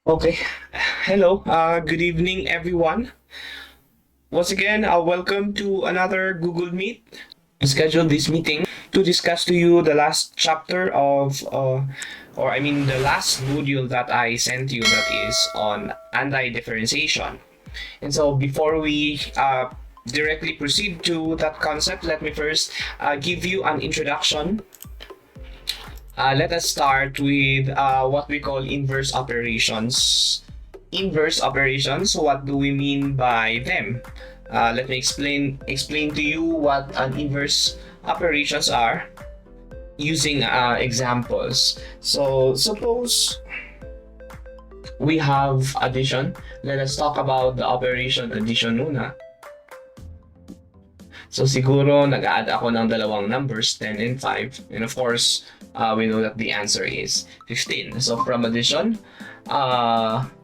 Okay. Hello. Good evening, everyone. Once again, welcome to another Google Meet. We scheduled this meeting to discuss to you the last chapter of, the last module that I sent you that is on anti-differentiation. And so before we directly proceed to that concept, let me first give you an introduction. Let us start with what we call inverse operations. Inverse operations, what do we mean by them? Let me explain to you what an inverse operations are using examples. So suppose we have addition. Let us talk about the operation addition muna. So siguro nag-add ako ng dalawang numbers, 10 and 5. And of course, we know that the answer is 15. So from addition,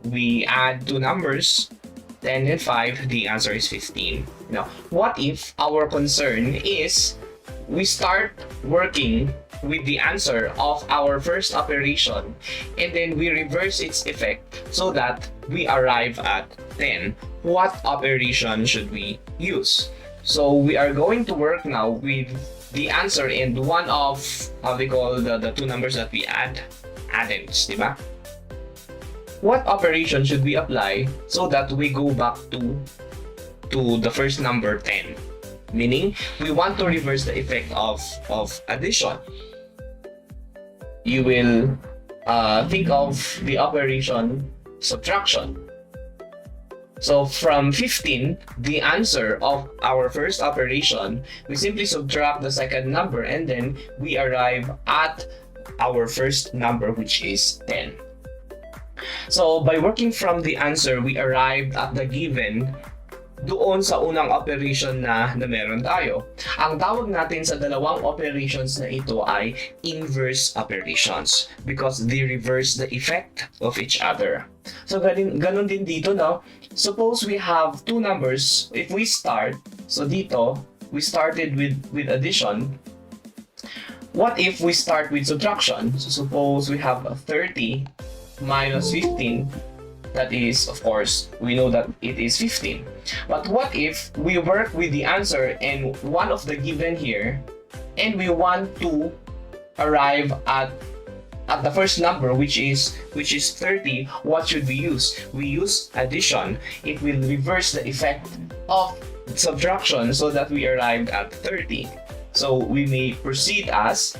we add two numbers, 10 and 5, the answer is 15. Now, what if our concern is we start working with the answer of our first operation and then we reverse its effect so that we arrive at 10? What operation should we use? So we are going to work now with the answer and one of how we call the two numbers that we addends, diba? What operation should we apply so that we go back to the first number 10? Meaning, we want to reverse the effect of addition. You will think of the operation subtraction. So from 15, the answer of our first operation, we simply subtract the second number and then we arrive at our first number, which is 10. So by working from the answer, we arrived at the given doon sa unang operation na meron tayo. Ang tawag natin sa dalawang operations na ito ay inverse operations because they reverse the effect of each other. So ganun din dito, no? Suppose we have two numbers. If we start, so dito, we started with addition. What if we start with subtraction? So suppose we have 30 minus 15. That is, of course, we know that it is 15. But what if we work with the answer and one of the given here, and we want to arrive at the first number, which is 30? What should we use? We use addition. It will reverse the effect of subtraction so that we arrived at 30. So we may proceed as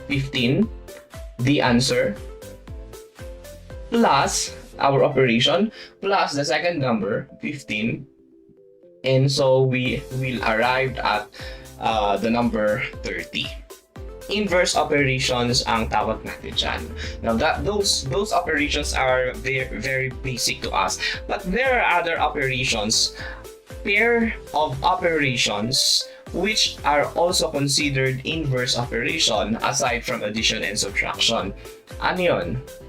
15, the answer, plus our operation, plus the second number, 15. And so we will arrive at the number 30. Inverse operations ang tawag natin dyan. Now those operations are very, very basic to us. But there are other operations, pair of operations, which are also considered inverse operation aside from addition and subtraction. Ano yun?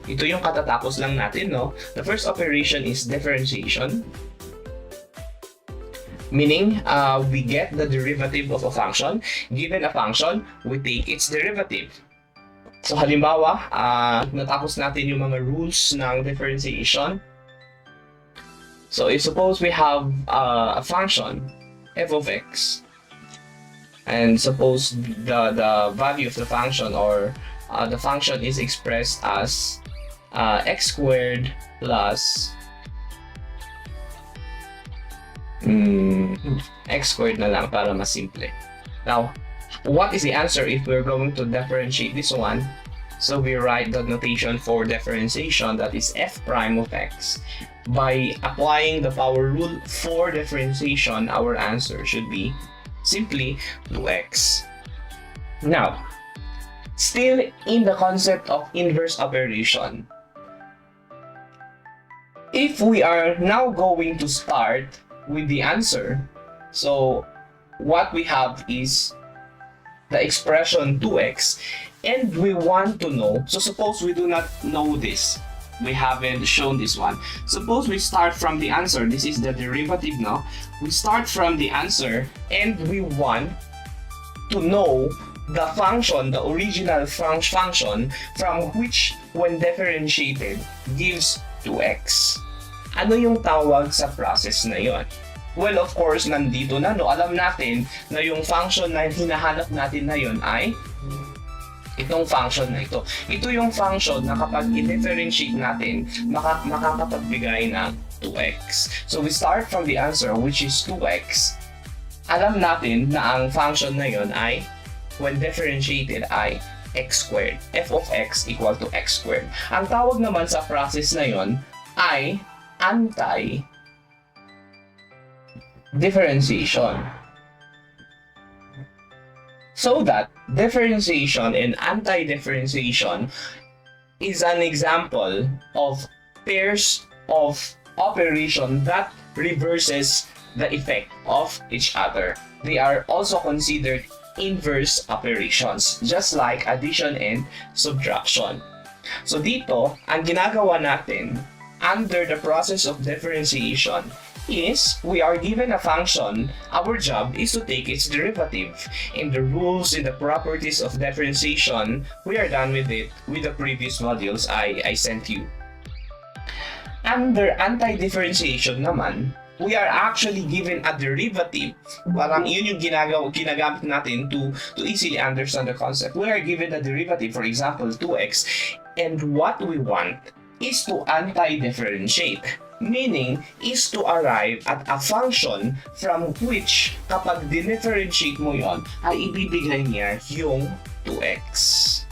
Ito yung katatapos lang natin, no? The first operation is differentiation. Meaning, we get the derivative of a function. Given a function, we take its derivative. So halimbawa, natapos natin yung mga rules ng differentiation. So if suppose we have a function, f of x, and suppose the value of the function or the function is expressed as x squared plus x squared na lang para mas simple. Now, what is the answer if we're going to differentiate this one? So we write the notation for differentiation, that is f prime of x. By applying the power rule for differentiation, our answer should be simply 2x. Now, still in the concept of inverse operation, if we are now going to start with the answer, so what we have is the expression 2x, and we want to know, so suppose we do not know this, we haven't shown this one. Suppose we start from the answer, this is the derivative now, we start from the answer and we want to know the function, the original function from which when differentiated gives 2x. Ano yung tawag sa process na yon? Well, of course, nandito na, no? Alam natin na yung function na hinahanap natin na yon ay itong function na ito. Ito yung function na kapag i-differentiate natin, makakapagbigay ng 2x. So we start from the answer, which is 2x. Alam natin na ang function na yon ay, when differentiated, ay x squared. F of x equal to x squared. Ang tawag naman sa process na yon ay anti-differentiation. So that differentiation and anti-differentiation is an example of pairs of operation that reverses the effect of each other. They are also considered inverse operations, just like addition and subtraction. So dito, ang ginagawa natin under the process of differentiation is we are given a function. Our job is to take its derivative. In the rules, in the properties of differentiation, we are done with it with the previous modules I sent you. Under anti-differentiation naman, we are actually given a derivative. Parang yun yung ginagamit natin to easily understand the concept. We are given a derivative, for example, 2x, and what we want is to anti-differentiate. Meaning, is to arrive at a function from which kapag dinifferentiate mo yon ay ibibigay niya yung 2x.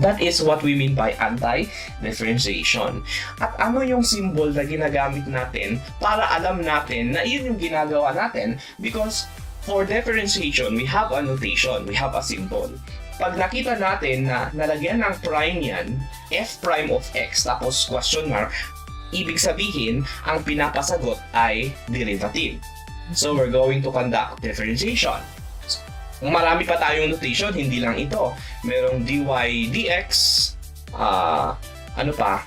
That is what we mean by anti-differentiation. At ano yung symbol na ginagamit natin para alam natin na yun yung ginagawa natin? Because for differentiation, we have a notation, we have a symbol. Pag nakita natin na nalagyan ng prime yan, f prime of x tapos question mark, ibig sabihin, ang pinapasagot ay derivative. So we're going to conduct differentiation. Marami pa tayong notation, hindi lang ito. Merong dy dx, ano pa,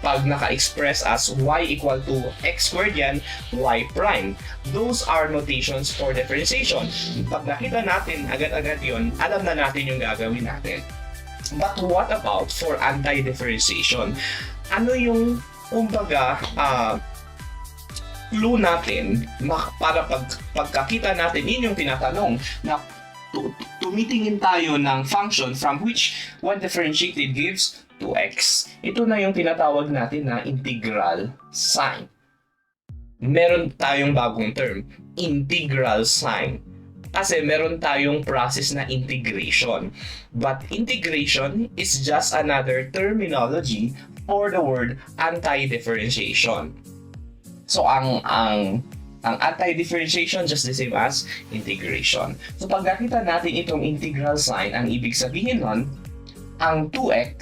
pag naka-express as y equal to x squared yan, y prime. Those are notations for differentiation. Pag nakita natin agad-agad yon, alam na natin yung gagawin natin. But what about for anti-differentiation? Ano yung, kumbaga, clue natin para pagkakita natin, yun yung tinatanong na tumitingin tayo ng function from which when differentiated gives 2x. Ito na yung tinatawag natin na integral sign. Meron tayong bagong term, integral sign. Kasi meron tayong process na integration. But integration is just another terminology for the word anti-differentiation. So ang anti-differentiation just the same as integration. So pag nakita natin itong integral sign, ang ibig sabihin nun, ang 2x,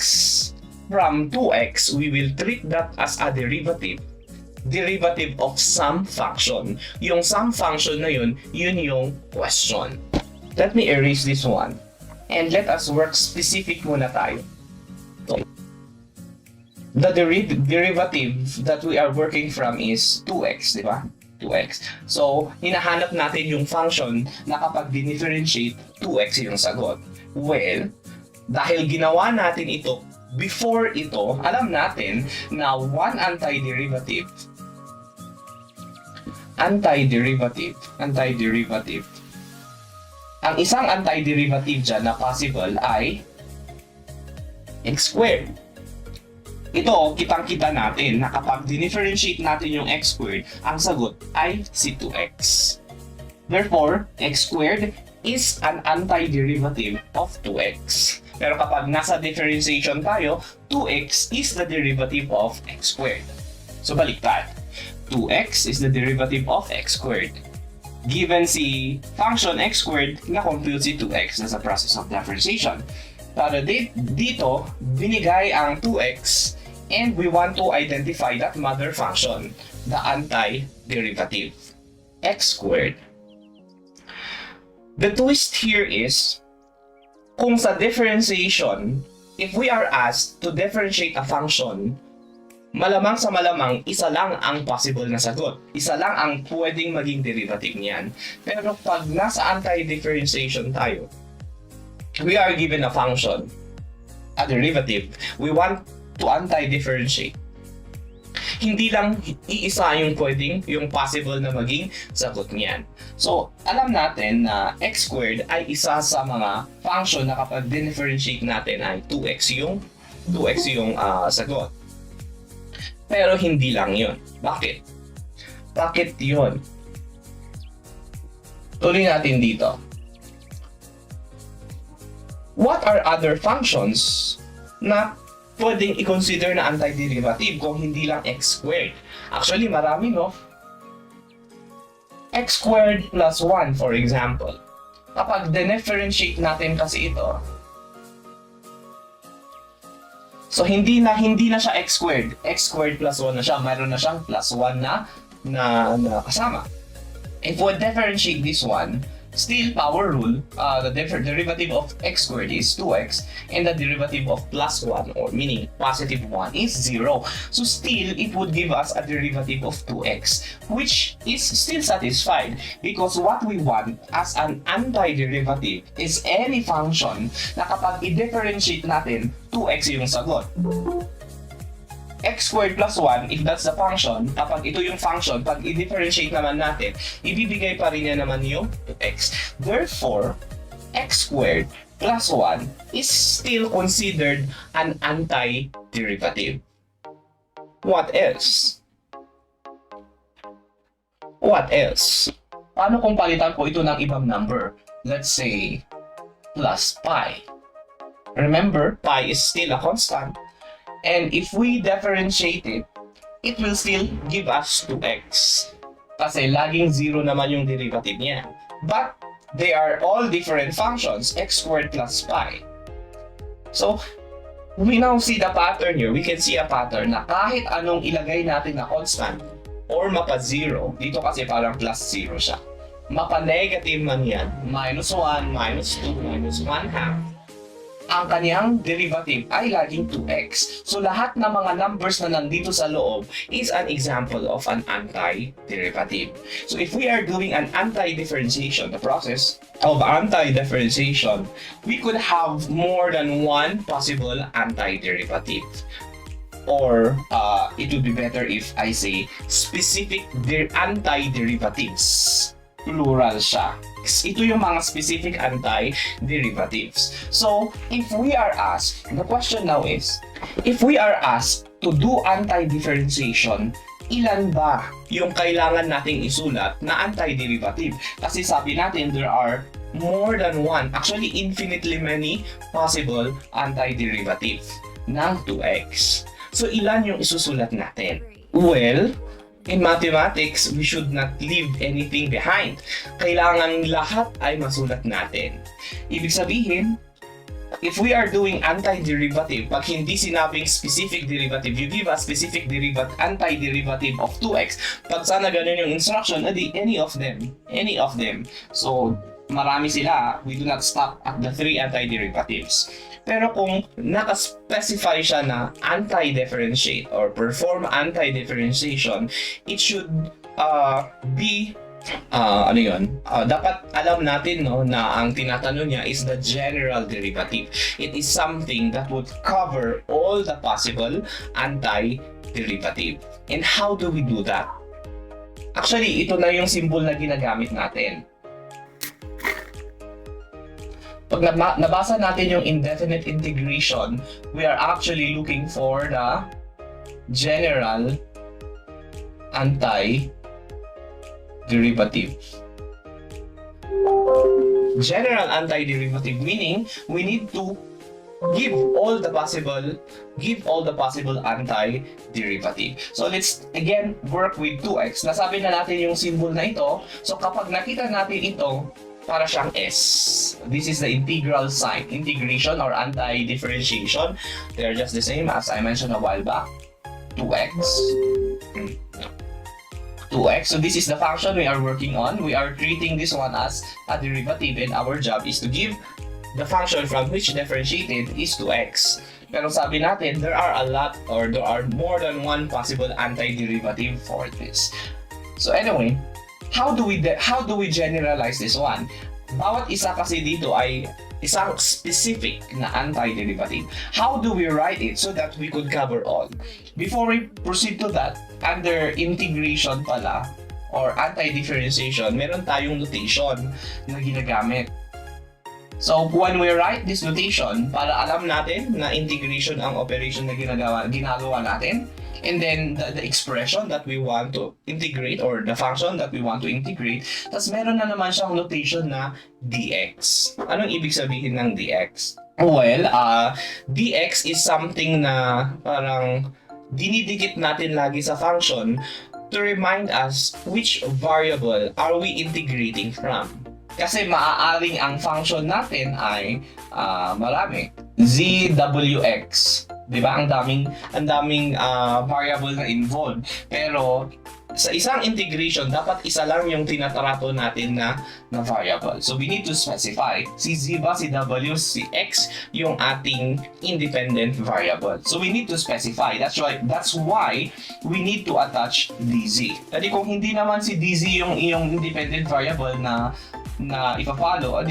from 2x, we will treat that as a derivative of some function. Yung some function na yun yung question. Let me erase this one. And let us work specific muna tayo. So, the derivative that we are working from is 2x, di ba? 2x. So, hinahanap natin yung function na kapag dinifferentiate, 2x yung sagot. Well, dahil ginawa natin ito before ito, alam natin na one antiderivative. Ang isang antiderivative dyan na possible ay x squared. Ito, kitang-kita natin na kapag dinifferentiate natin yung x squared, ang sagot ay si 2x. Therefore, x squared is an antiderivative of 2x. Pero kapag nasa differentiation tayo, 2x is the derivative of x squared. So baliktad. 2x is the derivative of x squared. Given si function x squared, na-compute si 2x na sa process of differentiation. Pero dito, binigay ang 2x and we want to identify that mother function, the antiderivative, x squared. The twist here is, kung sa differentiation, if we are asked to differentiate a function, malamang sa malamang, isa lang ang possible na sagot. Isa lang ang pwedeng maging derivative niyan. Pero pag nasa anti-differentiation tayo, we are given a function, a derivative. We want to anti-differentiate. hindi lang iisa yung pwedeng, yung possible na maging sagot niyan. So, alam natin na x squared ay isa sa mga function na kapag differentiate natin ay 2x yung sagot. Pero hindi lang yun. Bakit? Bakit yun? Tuloy natin dito. What are other functions na pwedeng i-consider na antiderivative kung hindi lang x squared? Actually, marami, no? X squared plus 1, for example. Kapag differentiate natin kasi ito, so hindi na siya x squared plus 1 na siya, mayroon na siyang plus 1 na kasama. If we differentiate this one, still power rule, the derivative of x squared is 2x, and the derivative of plus 1, or meaning positive 1, is 0. So still, it would give us a derivative of 2x, which is still satisfied, because what we want as an antiderivative is any function na kapag i-differentiate natin, 2x yung sagot. X squared plus 1, if that's the function, kapag ito yung function, pag i-differentiate naman natin, ibibigay pa rin niya naman yung 2x. Therefore, x squared plus 1 is still considered an antiderivative. What else? What else? Paano kung palitan ko ito ng ibang number? Let's say, plus pi. Remember, pi is still a constant. And if we differentiate it, it will still give us 2x. Kasi laging 0 naman yung derivative niya. But they are all different functions, x squared plus pi. So, we now see the pattern here. We can see a pattern na kahit anong ilagay natin na constant or mapa-0, dito kasi parang plus 0 siya. Mapa-negative man yan, minus 1, minus 2, minus 1 half. Ang kanyang derivative ay laging 2x. So lahat ng mga numbers na nandito sa loob is an example of an antiderivative. So if we are doing an antidifferentiation, the process of antidifferentiation, we could have more than one possible antiderivative. Or it would be better if I say specific antiderivatives. Plural siya. Ito yung mga specific anti-derivatives. So, if we are asked, the question now is, if we are asked to do anti-differentiation, ilan ba yung kailangan nating isulat na anti-derivative? Kasi sabi natin, there are more than one, actually infinitely many possible anti-derivative ng 2x. So, ilan yung isusulat natin? Well, in mathematics, we should not leave anything behind. Kailangan lahat ay masulat natin. Ibig sabihin, if we are doing antiderivative, pag hindi sinabing specific derivative, you give a specific antiderivative of 2x. Pag sana ganun yung instruction, edi any of them. So, marami sila. We do not stop at the 3 antiderivatives. Pero kung naka-specify siya na anti-differentiate or perform anti-differentiation, it should be dapat alam natin, no, na ang tinatanong niya is the general derivative. It is something that would cover all the possible anti-derivative. And how do we do that? Actually, ito na yung symbol na ginagamit natin. Pag nabasa natin yung indefinite integration, we are actually looking for the general antiderivative. General antiderivative meaning we need to give all the possible antiderivative. So let's again work with 2x. Nasabi na natin yung symbol na ito. So kapag nakita natin ito, para siyang S. This is the integral sign. Integration or anti-differentiation. They're just the same as I mentioned a while back. 2x. 2x. So this is the function we are working on. We are treating this one as a derivative and our job is to give the function from which differentiated is 2x. Pero sabi natin, there are a lot or there are more than one possible antiderivative for this. So anyway, how do we generalize this one? Bawat isa kasi dito ay isang specific na antiderivative. How do we write it so that we could cover all? Before we proceed to that, under integration pala, or antidifferentiation, meron tayong notation na ginagamit. So, when we write this notation, para alam natin na integration ang operation na ginagawa natin, and then the expression that we want to integrate or the function that we want to integrate, tas meron na naman siyang notation na dx. Anong ibig sabihin ng dx? Well, dx is something na parang dinidikit natin lagi sa function to remind us which variable are we integrating from. Kasi maaaring ang function natin ay marami. ZWX. Diba? Ang daming variable na involved. Pero sa isang integration, dapat isa lang yung tinatrato natin na variable. So we need to specify si Z ba, si W, si X yung ating independent variable. So we need to specify. That's why we need to attach DZ. Kasi kung hindi naman si DZ yung iyong independent variable na ipa-follow,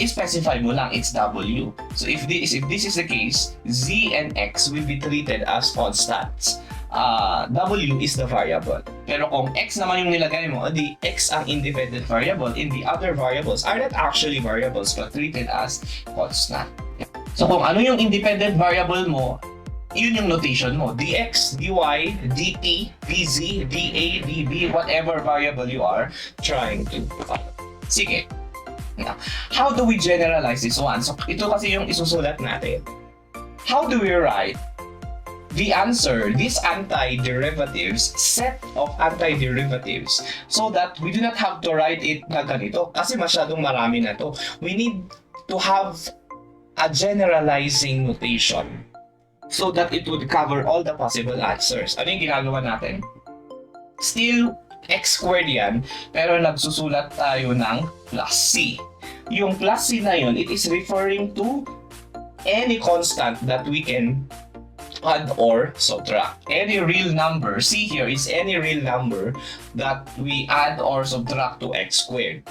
i-specify mo lang, it's W. So if this is the case, Z and X will be treated as constants. W is the variable. Pero kung X naman yung nilagay mo, X ang independent variable, and the other variables are not actually variables but treated as constant. So kung ano yung independent variable mo, yun yung notation mo. dx, dy, dt, dz, dA, db, whatever variable you are trying to follow. Sige. Now, how do we generalize this one? So, ito kasi yung isusulat natin. How do we write the answer, these antiderivatives, set of antiderivatives, so that we do not have to write it na ganito? Kasi masyadong marami na to. We need to have a generalizing notation so that it would cover all the possible answers. Ano yung ginagawa natin? Still, x squared yan, pero nagsusulat tayo ng plus c. Yung plus c na yun, it is referring to any constant that we can add or subtract. Any real number, c here is any real number that we add or subtract to x squared.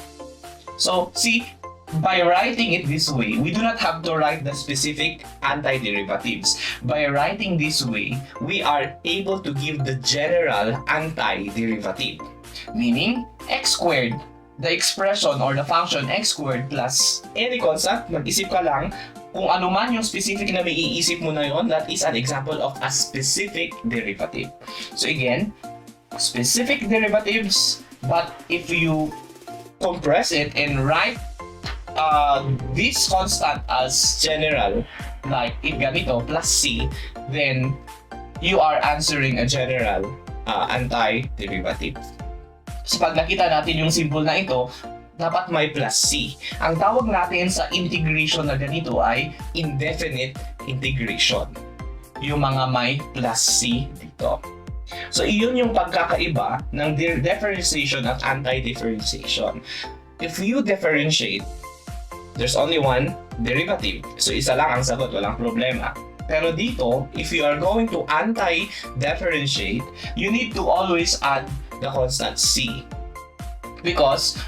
So, see, by writing it this way, we do not have to write the specific antiderivatives. By writing this way, we are able to give the general antiderivative. Meaning, x squared, the expression or the function x squared plus any constant, mag-isip ka lang kung ano man yung specific na may iisip mo na yon, that is an example of a specific derivative. So again, specific derivatives, but if you compress it and write this constant as general, like if ganito plus c, then you are answering a general antiderivative. So pag nakita natin yung symbol na ito, dapat may plus c. Ang tawag natin sa integration na ganito ay indefinite integration. Yung mga may plus c dito. So iyon yung pagkakaiba ng differentiation at antidifferentiation. If you differentiate, there's only one derivative. So isa lang ang sagot, walang problema. Pero dito, if you are going to anti-differentiate, you need to always add the constant c. Because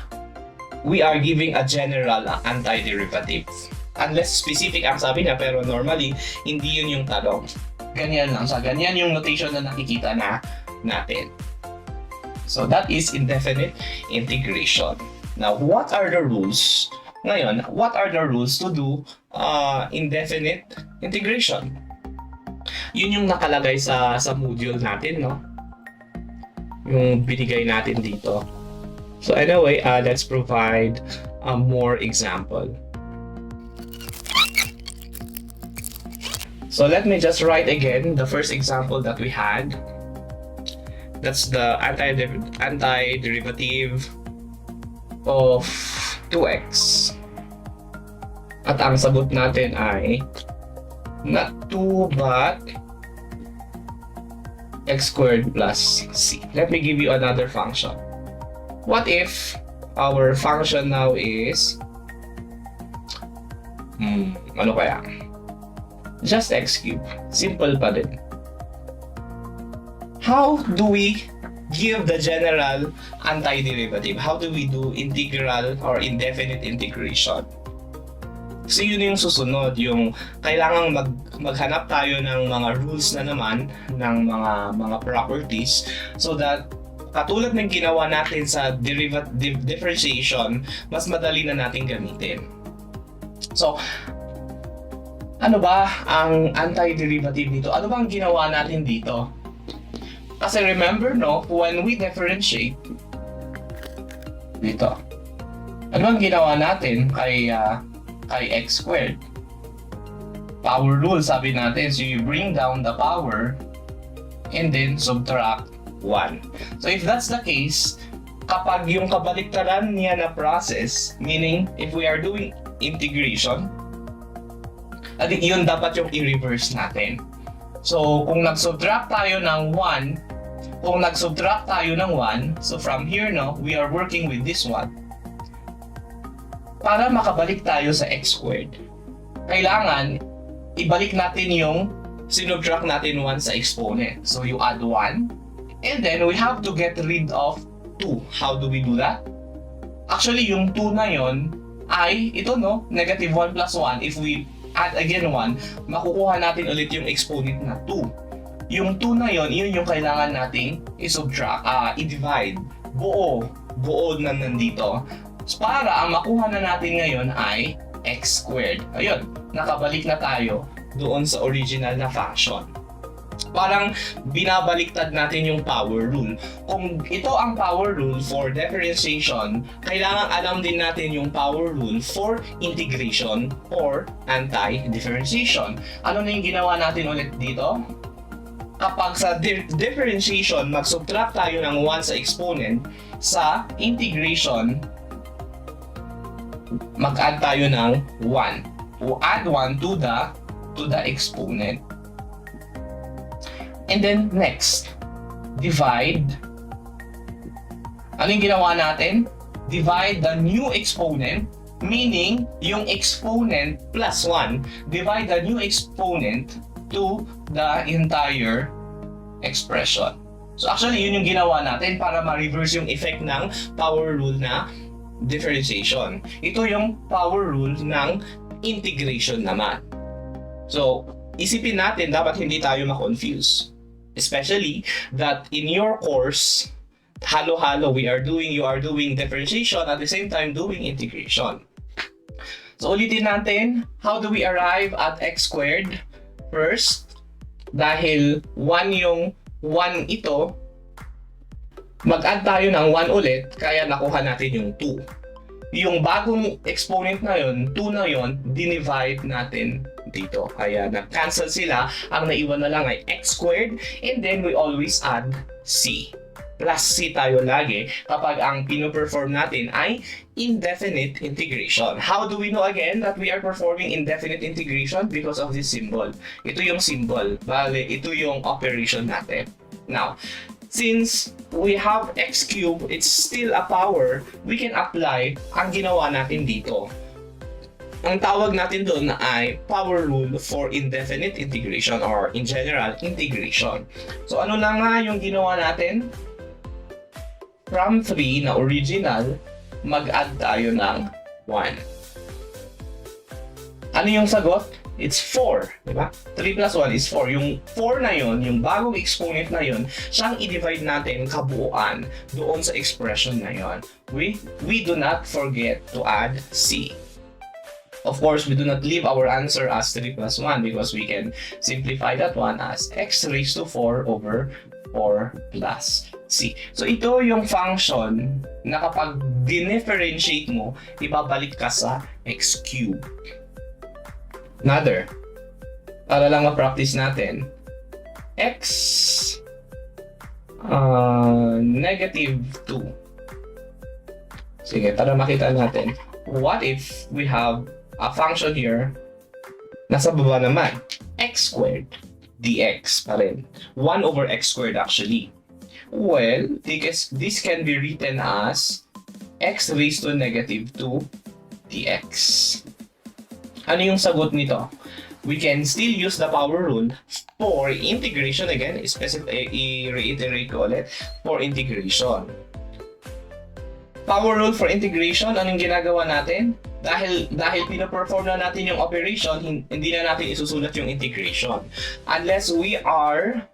we are giving a general antiderivative. Unless specific ang sabi niya, pero normally, hindi yun yung tanong. Ganyan lang siya. Ganyan yung notation na nakikita natin. So that is indefinite integration. Now, what are the rules? Ngayon, what are the rules to do indefinite integration? Yun yung nakalagay sa module natin, no? Yung binigay natin dito. So anyway, let's provide more example. So let me just write again the first example that we had. That's the antiderivative of 2x. At ang sagot natin ay not 2 but x squared plus c. Let me give you another function. What if our function now is ano kaya? Just x cubed. Simple pa din. How do we give the general antiderivative? How do we do integral or indefinite integration? So yun yung susunod, yung kailangang maghanap tayo ng mga rules na naman ng mga properties so that katulad ng ginawa natin sa differentiation, mas madali na natin gamitin. So, ano ba ang antiderivative nito? Ano bang ginawa natin dito? Kasi remember, no, when we differentiate dito, ano bang ginawa natin kay x squared? Power rule, sabi natin. So you bring down the power and then subtract 1. So if that's the case, kapag yung kabaliktaran niya na process, meaning if we are doing integration, yun dapat yung i-reverse natin. So kung nag-subtract tayo ng 1, so from here, no, we are working with this one. Para makabalik tayo sa x squared, kailangan ibalik natin yung sinubtract natin 1 sa exponent. So you add 1, and then we have to get rid of 2. How do we do that? Actually, yung 2 na yon ay ito, no, negative 1 plus 1. If we add again 1, makukuha natin ulit yung exponent na 2. Yung 2 na yon, yun yung kailangan nating i-subtract, i-divide. Buo na nandito. Para ang makuha na natin ngayon ay x squared. Ayun, nakabalik na tayo doon sa original na function. Parang binabaliktad natin yung power rule. Kung ito ang power rule for differentiation, kailangan alam din natin yung power rule for integration or anti-differentiation. Ano na yung ginawa natin ulit dito? Kapag sa differentiation, mag-subtract tayo ng 1 sa exponent, sa integration, mag-add tayo ng 1. O add 1 to the exponent. And then next, divide. Ano yung ginawa natin? Divide the new exponent, meaning yung exponent plus 1. Divide the new exponent to the entire expression. So actually, yun yung ginawa natin para ma-reverse yung effect ng power rule na differentiation. Ito yung power rule ng integration naman. So, isipin natin, dapat hindi tayo ma-confuse. Especially that in your course, halo-halo, you are doing differentiation at the same time doing integration. So, ulitin natin, how do we arrive at x squared? First, dahil 1 yung 1 ito, mag-add tayo ng 1 ulit, kaya nakuha natin yung 2. Yung bagong exponent na yun, 2 na yun, dinivide natin dito. Kaya nag-cancel sila, ang naiwan na lang ay x squared, and then we always add c. Plus c tayo lagi kapag ang pino-perform natin ay indefinite integration. How do we know again that we are performing indefinite integration? Because of this symbol. Ito yung symbol. Bale, ito yung operation natin. Now, since we have x cubed, it's still a power, we can apply ang ginawa natin dito. Ang tawag natin doon ay power rule for indefinite integration or in general, integration. So ano na nga yung ginawa natin? From 3 na original, mag-add tayo ng 1. Ano yung sagot? It's 4, di ba? 3 plus 1 is 4. Yung 4 na yon, yung bagong exponent na yon, siyang i-divide natin kabuuan doon sa expression na yon. We do not forget to add c. Of course, we do not leave our answer as 3 plus 1 because we can simplify that one as x raised to 4 over 4 plus c. So ito yung function na kapag dinifferentiate mo, ibabalik ka sa x cubed. Another, para lang ma-practice natin, x negative 2. Sige, para makita natin. What if we have a function here, nasa baba naman, x squared dx pa rin. 1 over x squared actually. Well, this can be written as x raised to negative 2 dx. Ano yung sagot nito? We can still use the power rule for integration again, i-reiterate ko ulit, for integration. Power rule for integration, anong ginagawa natin? dahil pina-perform na natin yung operation, hindi na natin isusulat yung integration. Unless we are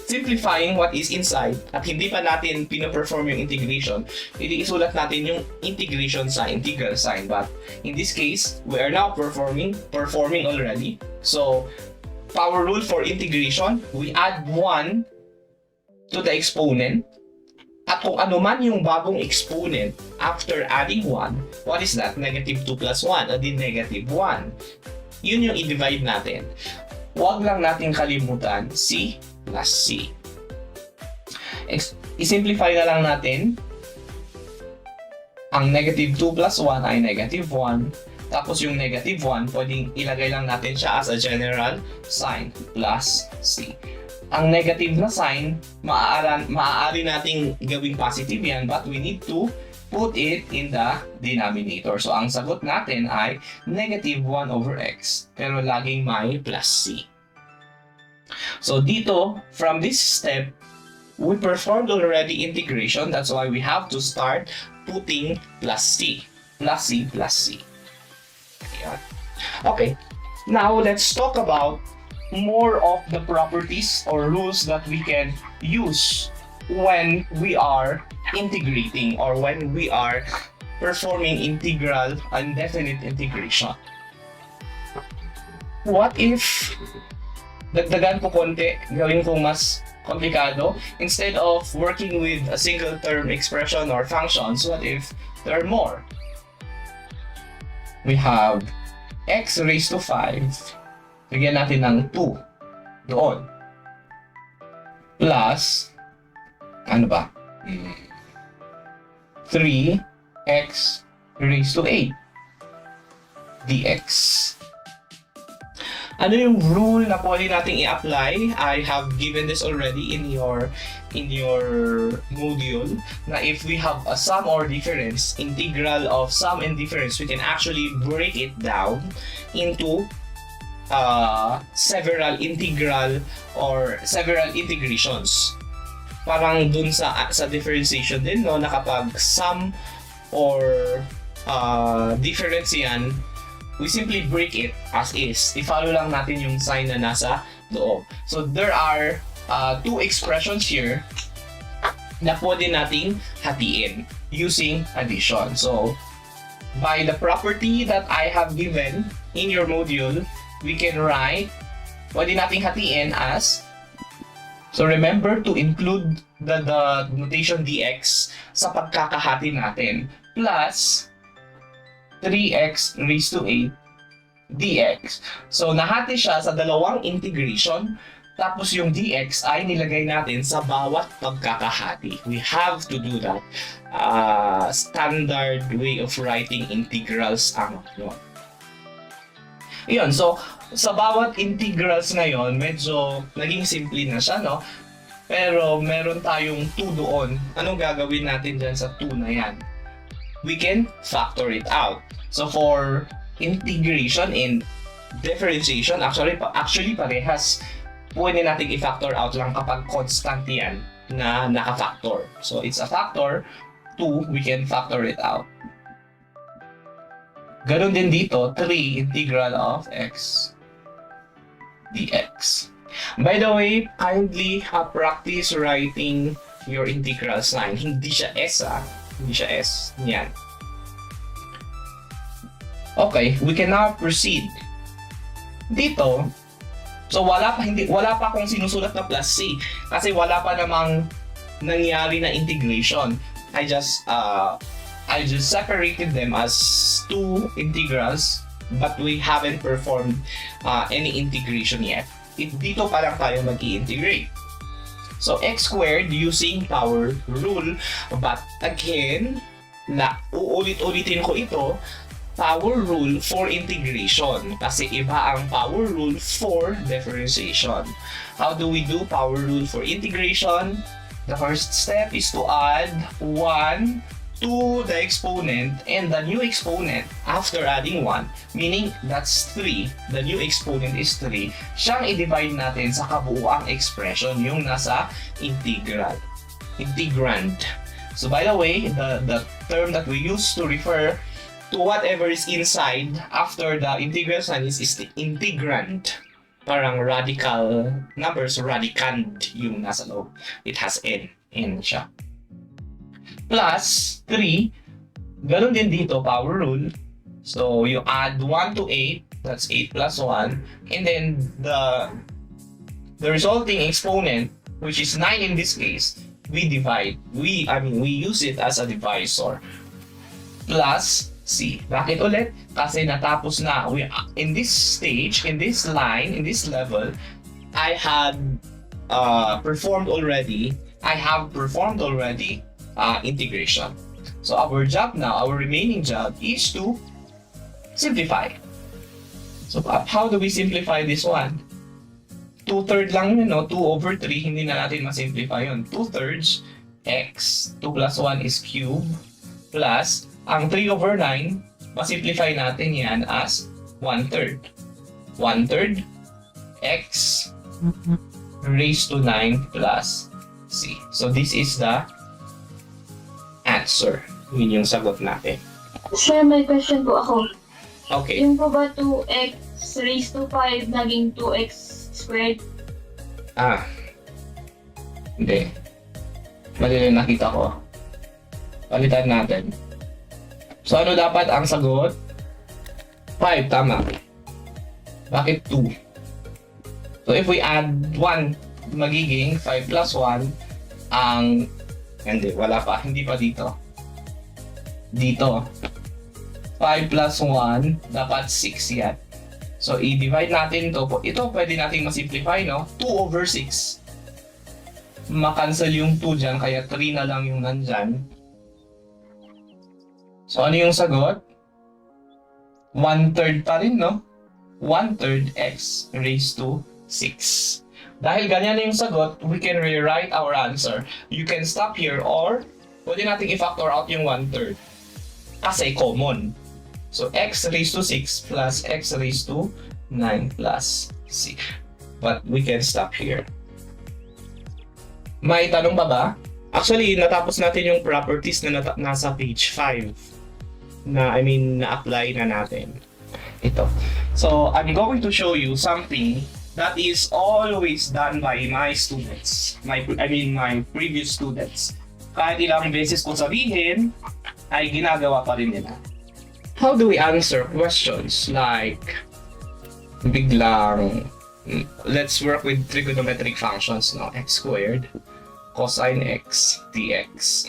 simplifying what is inside at hindi pa natin pina-perform yung integration, hindi isulat natin yung integration sign, integral sign. But in this case, we are now performing already. So, power rule for integration, we add 1 to the exponent. At kung ano man yung bagong exponent after adding 1, what is that? Negative 2 plus 1, o di negative 1. Yun yung i-divide natin. Huwag lang natin kalimutan C plus C. I-simplify na lang natin. Ang negative 2 plus 1 ay negative 1. Tapos yung negative 1, pwedeng ilagay lang natin siya as a general sign, plus C. Ang negative na sign, maaari nating gawing positive yan, but we need to put it in the denominator. So, ang sagot natin ay negative 1 over x, pero laging may plus C. So, dito, from this step, we performed already integration. That's why we have to start putting plus C. Plus C, plus C. Ayan. Okay, now let's talk about more of the properties or rules that we can use when we are integrating or when we are performing integral and definite integration. What if dagdagan ko konti, gawin ko mas komplikado? Instead of working with a single term expression or functions, what if there are more? We have x raised to 5. Bigyan natin ng 2 doon. Plus, ano ba? 3x raised to 8 dx. Ano yung rule na pwede nating i-apply? I have given this already in your module na if we have a sum or difference, integral of sum and difference, we can actually break it down into several integral or several integrations. Parang dun sa differentiation din, no, na kapag sum or difference yan, we simply break it as is. I-follow lang natin yung sign na nasa loob. So there are two expressions here na pwede nating hatiin using addition. So by the property that I have given in your module, we can write, pwede nating hatiin as, so remember to include the notation dx sa pagkakahati natin, plus 3x raised to 8 dx. So nahati siya sa dalawang integration, tapos yung dx ay nilagay natin sa bawat pagkakahati. We have to do that. Standard way of writing integrals ang yun. Yun, so sa bawat integrals ngayon, medyo naging simple na siya, no? Pero meron tayong 2 doon. Anong gagawin natin dyan sa 2 na yan? We can factor it out. So for integration and differentiation, actually parehas. Pwede natin i-factor out lang kapag constant yan na naka-factor. So it's a factor, 2, we can factor it out. Ganon din dito, 3 integral of x dx. By the way, kindly practice writing your integral sign. Hindi siya S, hindi siya S. Yan. Okay, we can now proceed. Dito, so wala pa akong sinusulat na plus C kasi wala pa namang nangyari na integration. I just separated them as 2 integrals, but we haven't performed any integration yet. Dito pa lang tayo mag-i-integrate. So x squared using power rule, but again, uulit-ulitin ko ito, power rule for integration kasi iba ang power rule for differentiation. How do we do power rule for integration? The first step is to add 1 to the exponent and the new exponent after adding 1, meaning that's 3. The new exponent is 3. Siyang i-divide natin sa kabuuang expression, yung nasa integrand. So by the way, the term that we use to refer to whatever is inside after the integral sign is the integrand. Parang radical numbers, radicand yung nasa loob. It has n siya. Plus 3, ganun din dito, power rule. So, you add 1 to 8, that's 8 plus 1, and then the resulting exponent, which is 9 in this case, we divide. We use it as a divisor. Plus C. Bakit ulit? Kasi natapos na. In this stage, in this line, in this level, I have performed already integration. So our job now, our remaining job is to simplify. So how do we simplify this one? 2/3 lang yun, no? 2 over 3, hindi na natin masimplify yun. 2/3 x, 2 plus 1 is cube, plus ang 3 over 9, masimplify natin yan as 1/3. 1/3 x raised to 9 plus c. So this is the answer. Yun yung sagot natin. Sir, may question po ako. Okay. Yung po ba 2x raised to 5 naging 2x squared? Hindi. Mali na nakita ko. Palitan natin. So ano dapat ang sagot? 5, tama. Bakit 2? So if we add 1, magiging 5 plus 1 ang... Hindi, wala pa. Hindi pa dito. Dito. 5 plus 1, dapat 6 yan. So i-divide natin ito. Ito pwede nating masimplify, no? 2 over 6. Makancel yung 2 dyan, kaya 3 na lang yung nandyan. So, ano yung sagot? 1/3 pa rin, no? 1/3 x raised to 6. Dahil ganyan na yung sagot, we can rewrite our answer. You can stop here or pwede natin i-factor out yung 1/3. Kasi common. So, x raised to 6 plus x raised to 9 plus c. But we can stop here. May tanong pa ba? Actually, natapos natin yung properties na nasa page 5. Na-apply na natin. Ito. So, I'm going to show you something that is always done by my students. My previous students. Kahit ilang beses ko sabihin, ay ginagawa pa rin nila. How do we answer questions like biglang, let's work with trigonometric functions, no? X squared, cosine x, dx.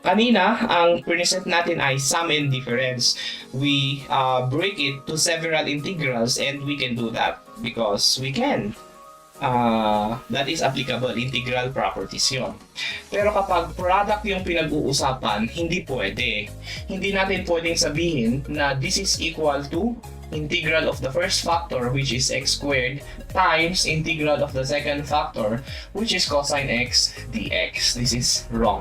Kanina, ang present natin ay sum and difference. We break it to several integrals and we can do that because we can. That is applicable, integral properties yun. Pero kapag product yung pinag-uusapan, hindi pwede. Hindi natin pwedeng sabihin na this is equal to integral of the first factor, which is x squared, times integral of the second factor, which is cosine x dx. This is wrong.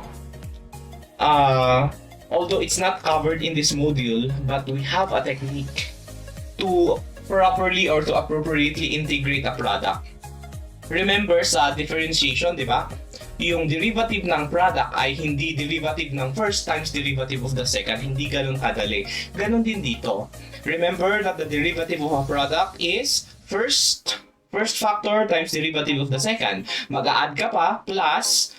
Although it's not covered in this module, but we have a technique to properly or to appropriately integrate a product. Remember sa differentiation, di ba? Yung derivative ng product ay hindi derivative ng first times derivative of the second. Hindi ganun kadali. Ganun din dito. Remember that the derivative of a product is first factor times derivative of the second. Mag-a-add ka pa plus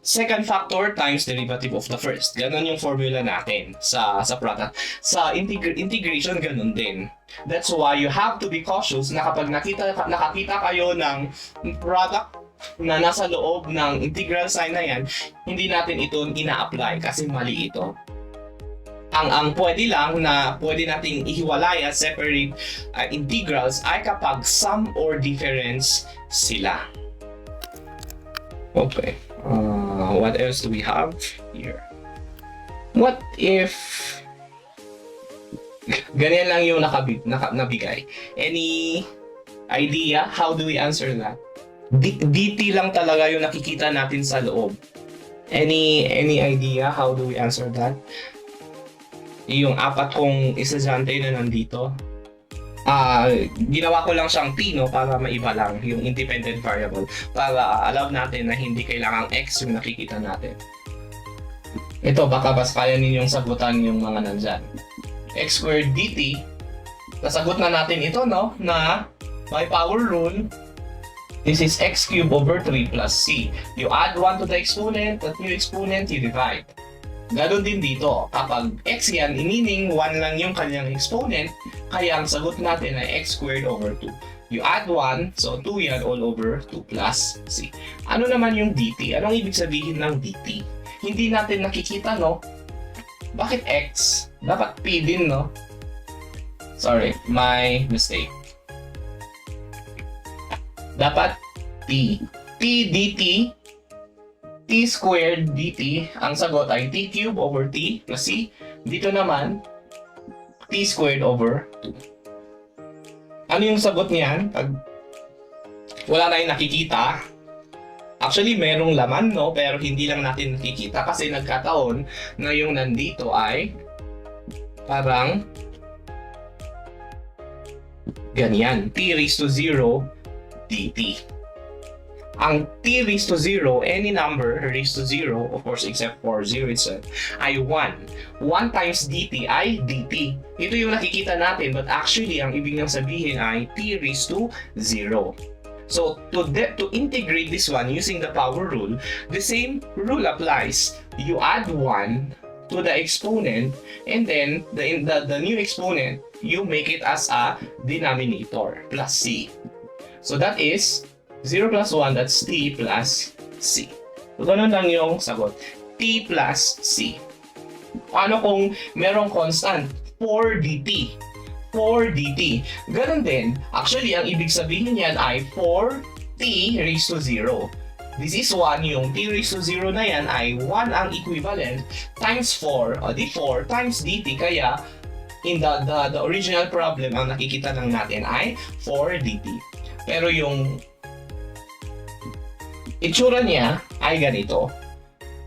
second factor times derivative of the first. Ganon yung formula natin sa product. Sa integration, ganon din. That's why you have to be cautious na kapag nakakita kayo ng product na nasa loob ng integral sign na yan, hindi natin ito ina-apply kasi mali ito. Ang pwede lang na pwede nating ihiwalay as separate integrals ay kapag sum or difference sila. Okay. What else do we have here? What if ganyan lang yung nabigay? Any idea how do we answer that? DT lang talaga yung nakikita natin sa loob. Any idea how do we answer that? Yung apat kong estudyante na nandito. Ginawa ko lang siyang P, no, para maiba lang yung independent variable para allow natin na hindi kailangang X yung nakikita natin. Ito, baka kaya ninyong sagutan yung mga nandyan. X squared dt. Nasagot na natin ito, no? Na by power rule, this is x cubed over 3 plus c. You add 1 to the exponent, that new exponent, you divide. Ganon din dito. Kapag x yan, meaning 1 lang yung kanyang exponent, kaya ang sagot natin ay x squared over 2. You add 1, so 2 yan all over 2 plus c. Ano naman yung dt? Anong ibig sabihin ng dt? Hindi natin nakikita, no? Bakit x? Dapat p din, no? Sorry, my mistake. Dapat t. T dt, t squared dt, ang sagot ay t cubed over t plus c. Dito naman, t squared over 2. Ano yung sagot niyan? Pag wala tayong nakikita, actually merong laman, no? Pero hindi lang natin nakikita kasi nagkataon na yung nandito ay parang ganyan, t raised to 0 dt. Ang t raised to 0, any number raised to 0, of course except for 0 itself, ay 1. 1 times dt ay dt. Ito yung nakikita natin, but actually ang ibig nang sabihin ay t raised to 0. So to integrate this one using the power rule, the same rule applies. You add 1 to the exponent, and then the new exponent, you make it as a denominator, plus c. So that is 0 plus 1, that's t plus c. So ganun lang yung sagot. T plus c. Paano kung merong constant? 4 dt. 4 dt. Ganun din. Actually, ang ibig sabihin niyan ay 4t raised to 0. This is 1. Yung t raised to 0 na yan ay 1 ang equivalent times 4. O di 4 times dt. Kaya, in the original problem, ang nakikita lang natin ay 4 dt. Pero yung itsura niya ay ganito.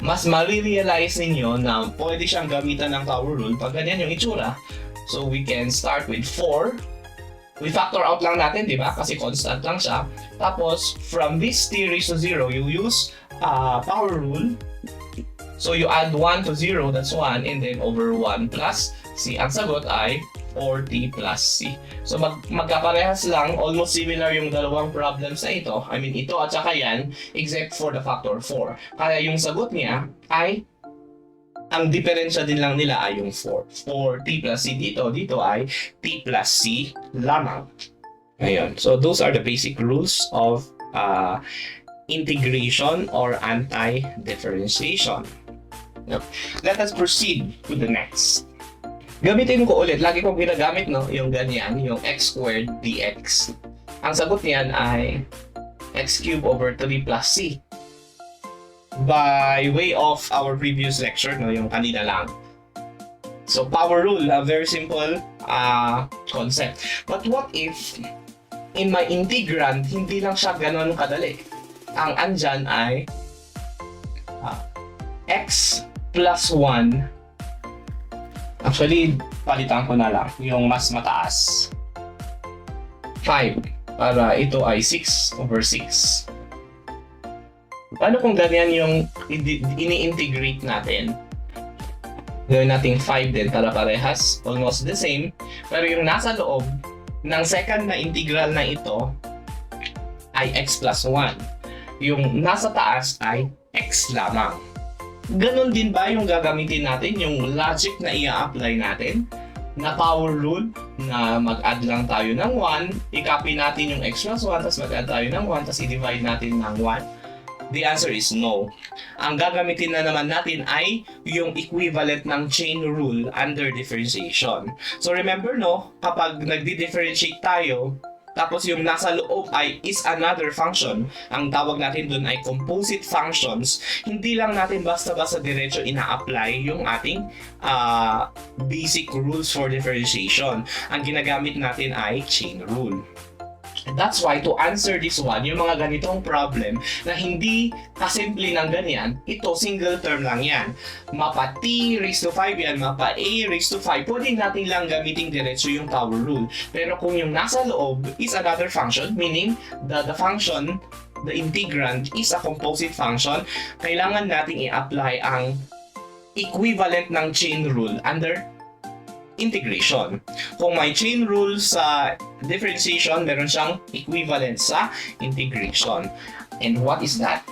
Mas marirealize ninyo na pwede siyang gamitan ng power rule pag ganyan yung itsura. So we can start with 4. We factor out lang natin, di ba? Kasi constant lang siya. Tapos, from this t raised to 0, you use power rule. So you add 1 to 0, that's 1, and then over 1 plus c. Ang sagot ay 4t plus c. So magkaparehas lang, almost similar yung dalawang problems na ito. I mean, ito at saka yan, except for the factor 4. Kaya yung sagot niya ay, ang diferensya din lang nila ay yung 4. 4t plus c dito ay t plus c lamang. Ngayon, so those are the basic rules of integration or anti-differentiation. Now, let us proceed to the next. Gamitin ko ulit, lagi kong ginagamit, no, yung ganyan, yung x squared dx. Ang sagot niyan ay x cubed over 3 plus c. By way of our previous lecture, no, yung kanina lang. So power rule, a very simple concept. But what if in my integrand, hindi lang siya ganon kadali? Ang andyan ay x plus 1. Actually, palitan ko na lang yung mas mataas. 5. Para ito ay 6 over 6. Paano kung ganyan yung ini-integrate natin? Gawin natin 5 din para parehas. Almost the same. Pero yung nasa loob ng second na integral na ito ay x plus 1. Yung nasa taas ay x lamang. Ganon din ba yung gagamitin natin, yung logic na i-apply natin? Na power rule, na mag-add lang tayo ng 1, i-copy natin yung x plus 1, tapos mag-add tayo ng 1, tapos i-divide natin ng 1? The answer is no. Ang gagamitin na naman natin ay yung equivalent ng chain rule under differentiation. So remember, no, kapag nagdi-differentiate tayo, tapos yung nasa loob ay is another function, ang tawag natin dun ay composite functions, hindi lang natin basta-basta diretso ina-apply yung ating basic rules for differentiation. Ang ginagamit natin ay chain rule. That's why to answer this one, yung mga ganitong problem na hindi kasimple ng ganyan, ito single term lang yan. Mapa t raised to 5 yan, mapa a raised to 5, pwede natin lang gamitin diretso yung power rule. Pero kung yung nasa loob is another function, meaning the function, the integrand is a composite function, kailangan natin i-apply ang equivalent ng chain rule under integration. Kung may chain rule sa differentiation, meron siyang equivalent sa integration. And what is that?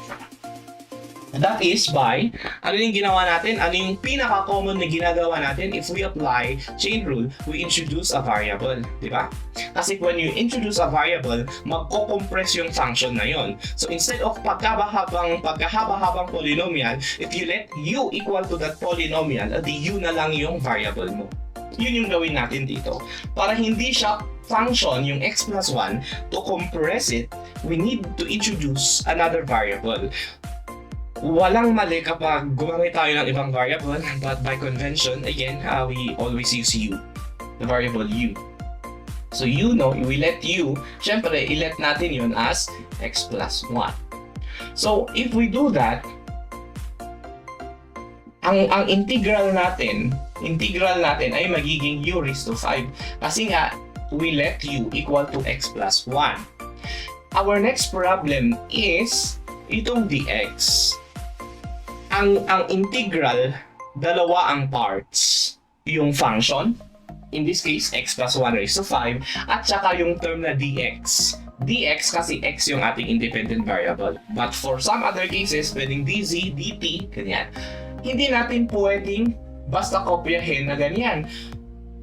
That is by, ano yung ginawa natin? Ano yung pinaka-common na ginagawa natin? If we apply chain rule, we introduce a variable. Di ba? Kasi when you introduce a variable, magko-compress yung function na yon. So instead of pagkahaba-habang polynomial, if you let u equal to that polynomial, adi u na lang yung variable mo. Yun yung gawin natin dito. Para hindi siya function, yung x plus 1, to compress it, we need to introduce another variable. Walang mali kapag gumamit tayo ng ibang variable, but by convention, again, we always use u, the variable u. So u, no, we let u, syempre, i-let natin yun as x plus 1. So if we do that, ang integral natin ay magiging u raised to 5. Kasi nga, we let u equal to x plus 1. Our next problem is itong dx. Ang integral, dalawa ang parts. Yung function, in this case, x plus 1 raised to 5, at saka yung term na dx. dx kasi x yung ating independent variable. But for some other cases, pwedeng dz, dt, ganyan. Hindi natin pwedeng basta kopyahin na ganyan.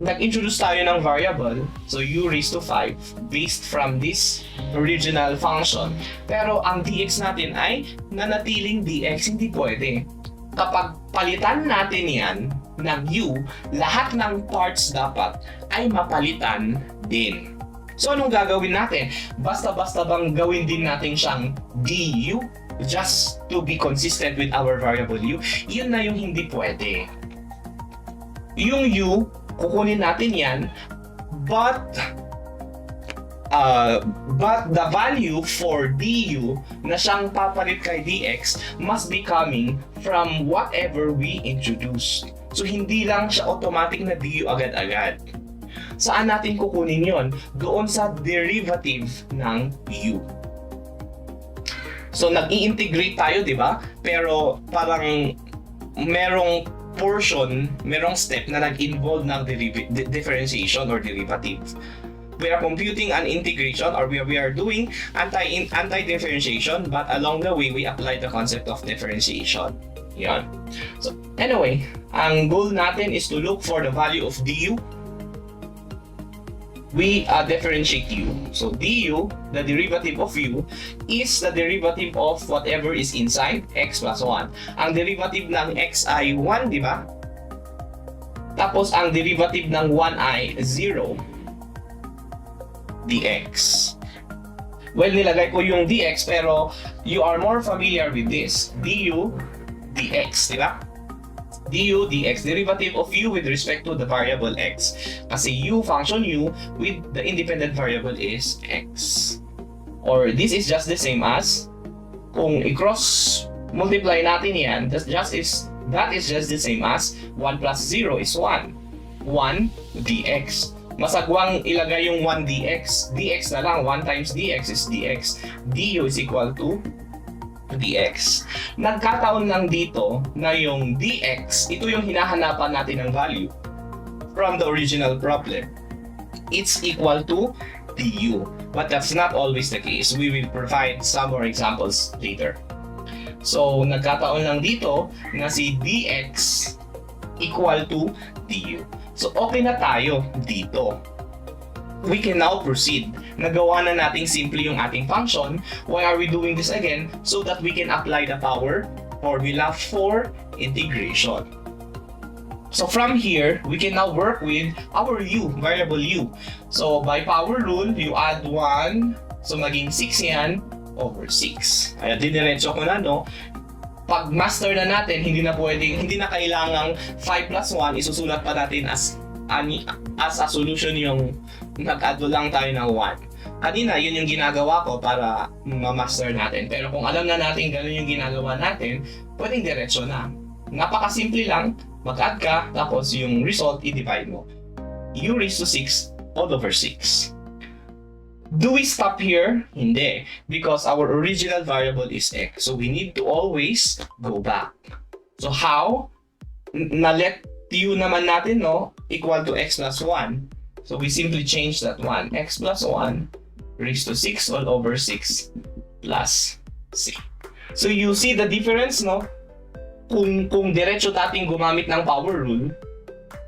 Nag-introduce tayo ng variable, so u raised to 5, based from this original function. Pero ang dx natin ay nanatiling dx, hindi pwede. Kapag palitan natin yan ng u, lahat ng parts dapat ay mapalitan din. So anong gagawin natin? Basta-basta bang gawin din natin siyang du? Just to be consistent with our variable u? Yun na yung hindi pwede. Yung u, kukunin natin yan, but the value for du na siyang papalit kay dx must be coming from whatever we introduce. So hindi lang siya automatic na du agad-agad. Saan natin kukunin yon? Doon sa derivative ng u. So nag-i-integrate tayo, di ba? Pero parang merong portion, merong step na nag-involve ng differentiation or derivative. We are computing an integration, or we are doing anti-differentiation, but along the way, we apply the concept of differentiation. Yan. So anyway, ang goal natin is to look for the value of du. We differentiate u. So du, the derivative of u, is the derivative of whatever is inside x plus 1. Ang derivative ng x ay 1, di ba? Tapos ang derivative ng 1 ay 0. dx. Well, nilagay ko yung dx, pero you are more familiar with this. du dx, di ba? du dx, derivative of u with respect to the variable x. Kasi u, function u, with the independent variable is x. Or this is just the same as, kung i-cross multiply natin yan, that is just the same as 1 plus 0 is 1. 1 dx. Masagwang ilagay yung 1 dx. dx na lang, 1 times dx is dx. du is equal to dx. Nagkataon lang dito na yung dx, ito yung hinahanapan natin ng value from the original problem. It's equal to du. But that's not always the case. We will provide some more examples later. So, nagkataon lang dito na si dx equal to du. So, okay na tayo dito. We can now proceed. Nagawa na nating simple yung ating function. Why are we doing this again? So that we can apply the power formula for integration. So from here, we can now work with our u, variable u. So by power rule, you add 1. So maging 6 yan over 6. Kaya diniretso ko na, no? Pag master na natin, hindi na kailangang 5 plus 1, isusulat pa natin as a solution yung nag-add lang tayo ng 1. Kanina, yun yung ginagawa ko para ma-master natin. Pero kung alam na natin gano'n yung ginagawa natin, pwedeng diretso na. Napakasimple lang, mag-add ka, tapos yung result, i-divide mo. u raised to 6 all over 6. Do we stop here? Hindi. Because our original variable is x. So we need to always go back. So how? na-let u naman natin, no, equal to x plus 1. So we simply change that 1. X plus 1 raised to 6 all over 6 plus c. So you see the difference, no? Kung diretso natin gumamit ng power rule,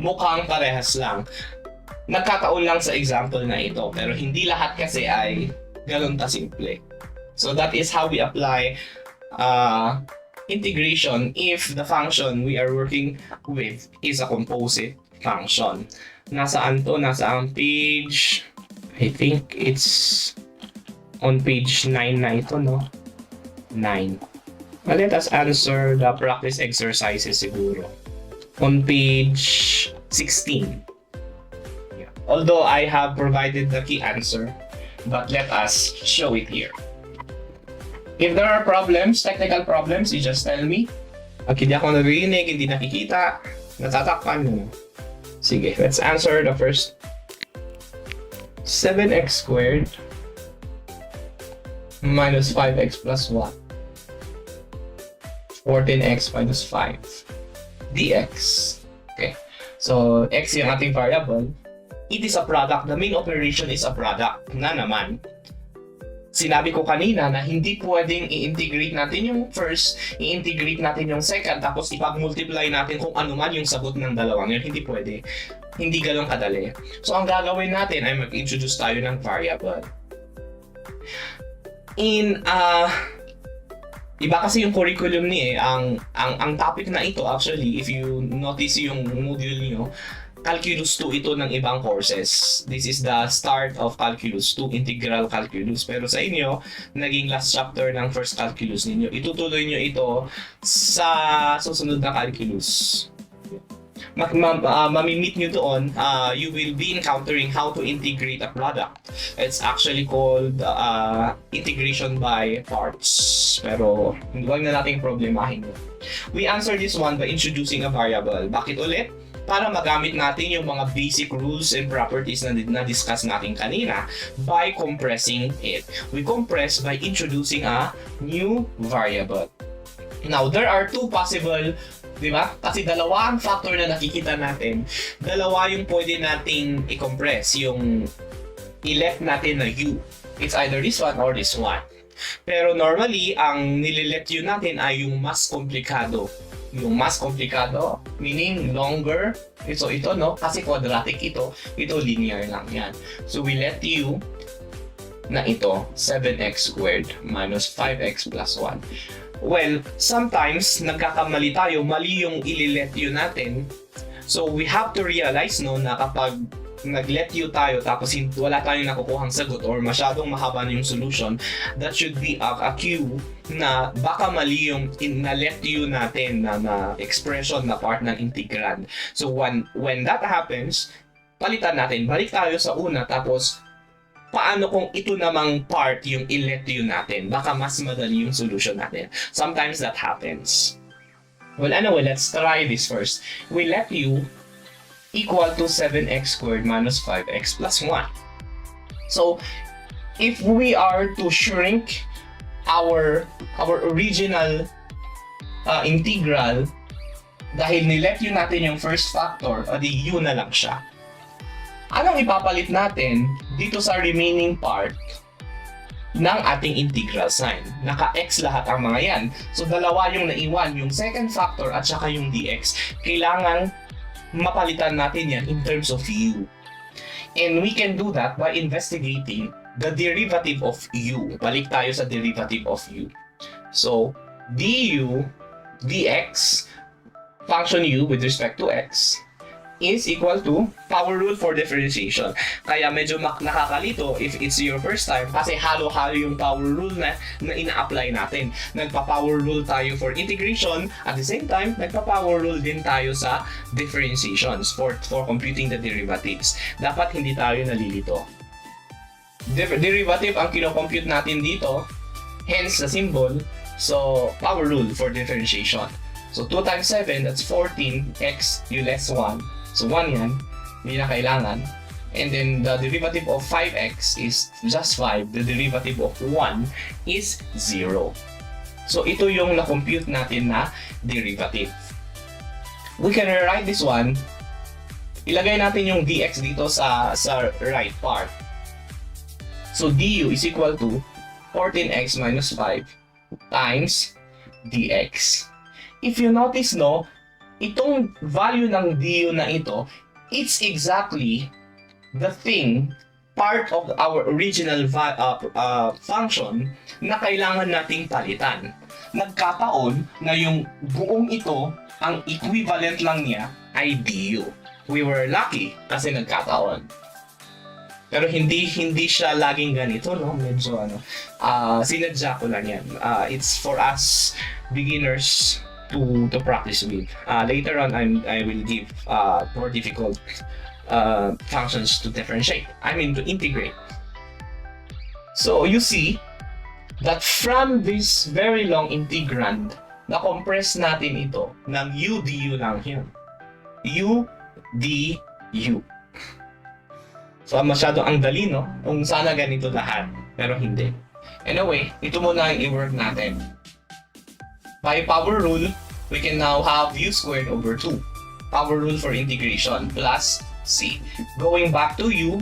mukhang parehas lang. Nagkataon lang sa example na ito, pero hindi lahat kasi ay ganun simple. So that is how we apply integration if the function we are working with is a composite function. Nasaan to? Nasaan page? I think it's on page 9 na ito, no? 9. Let us answer the practice exercises siguro. On page 16. Yeah. Although I have provided the key answer, but let us show it here. If there are problems, technical problems, you just tell me. Pag hindi ako narinig, hindi nakikita, natatakpan mo. Sige, let's answer the first. 7x squared minus 5x plus 1. 14x minus 5 dx. Okay, so x yung ating variable. It is a product. The main operation is a product na naman. Sinabi ko kanina na hindi pwedeng i-integrate natin yung first, i-integrate natin yung second, tapos ipag-multiply natin kung ano man yung sagot ng dalawang yun. Hindi pwede. Hindi ganun kadali. So, ang gagawin natin ay mag-introduce tayo ng variable. Iba kasi yung curriculum ni ang topic na ito actually, if you notice yung module niyo, Calculus 2 ito ng ibang courses. This is the start of Calculus 2, Integral Calculus. Pero sa inyo, naging last chapter ng first Calculus ninyo. Itutuloy nyo ito sa susunod na Calculus. Mamimit nyo doon, you will be encountering how to integrate a product. It's actually called integration by parts. Pero huwag na nating problemahin yun. We answer this one by introducing a variable. Bakit ulit? Para magamit natin yung mga basic rules and properties na na-discuss natin kanina by compressing it. We compress by introducing a new variable. Now, there are two possible, di ba? Kasi dalawa ang factor na nakikita natin. Dalawa yung pwede nating i-compress, yung i-let natin na u. It's either this one or this one. Pero normally, ang nililet u natin ay yung mas komplikado. Yung mas komplikado, meaning longer. So ito, no? Kasi quadratic ito linear lang yan. So we let u na ito, 7x squared minus 5x plus 1. Well, sometimes nagkakamali tayo, mali yung ililet u natin. So we have to realize, no, na kapag nag-let u tayo tapos wala tayong nakukuhang sagot or masyadong mahaba na yung solution, that should be a cue na baka mali yung na-let u natin na expression na part ng integrand. So when that happens, palitan natin, balik tayo sa una, tapos paano kung ito namang part yung i-let u natin? Baka mas madali yung solution natin. Sometimes that happens. Well, anyway, let's try this first. We let u equal to 7x squared minus 5x plus 1. So, if we are to shrink our original integral, dahil nilet u natin yung first factor, o di u na lang siya. Anong ipapalit natin dito sa remaining part ng ating integral sign? Naka-x lahat ang mga yan. So, dalawa yung naiwan, yung second factor at saka yung dx. Kailangan mapalitan natin yan in terms of u. And we can do that by investigating the derivative of u. Balik tayo sa derivative of u. So, du dx, function u with respect to x, is equal to power rule for differentiation. Kaya medyo nakakalito if it's your first time kasi halo-halo yung power rule na ina-apply natin. Nagpa-power rule tayo for integration, at the same time, nagpa-power rule din tayo sa differentiations for computing the derivatives. Dapat hindi tayo nalilito. Derivative ang kino-compute natin dito, hence the symbol, so power rule for differentiation. So 2 times 7, that's 14x, u less 1. So 1 yan, hindi na kailangan. And then the derivative of 5x is just 5. The derivative of 1 is 0. So ito yung na-compute natin na derivative. we can rewrite this one. Ilagay natin yung dx dito sa right part. So du is equal to 14x minus 5 times dx. If you notice, no, itong value ng du na ito, it's exactly the thing, part of our original function na kailangan nating palitan. Nagkataon na yung buong ito, ang equivalent lang niya ay du. We were lucky kasi nagkataon. Pero hindi siya laging ganito, no? Medyo sinadya ko lang yan. It's for us beginners to practice with. Later on, I will give more difficult functions to differentiate. I mean to integrate. So you see that from this very long integrand, na-compress natin ito ng u du lang yun. U du. So masyado ang dali, no? Kung sana ganito lahat, pero hindi. Anyway, ito muna ang i-work natin. By power rule, we can now have u squared over 2. Power rule for integration plus c. Going back to u,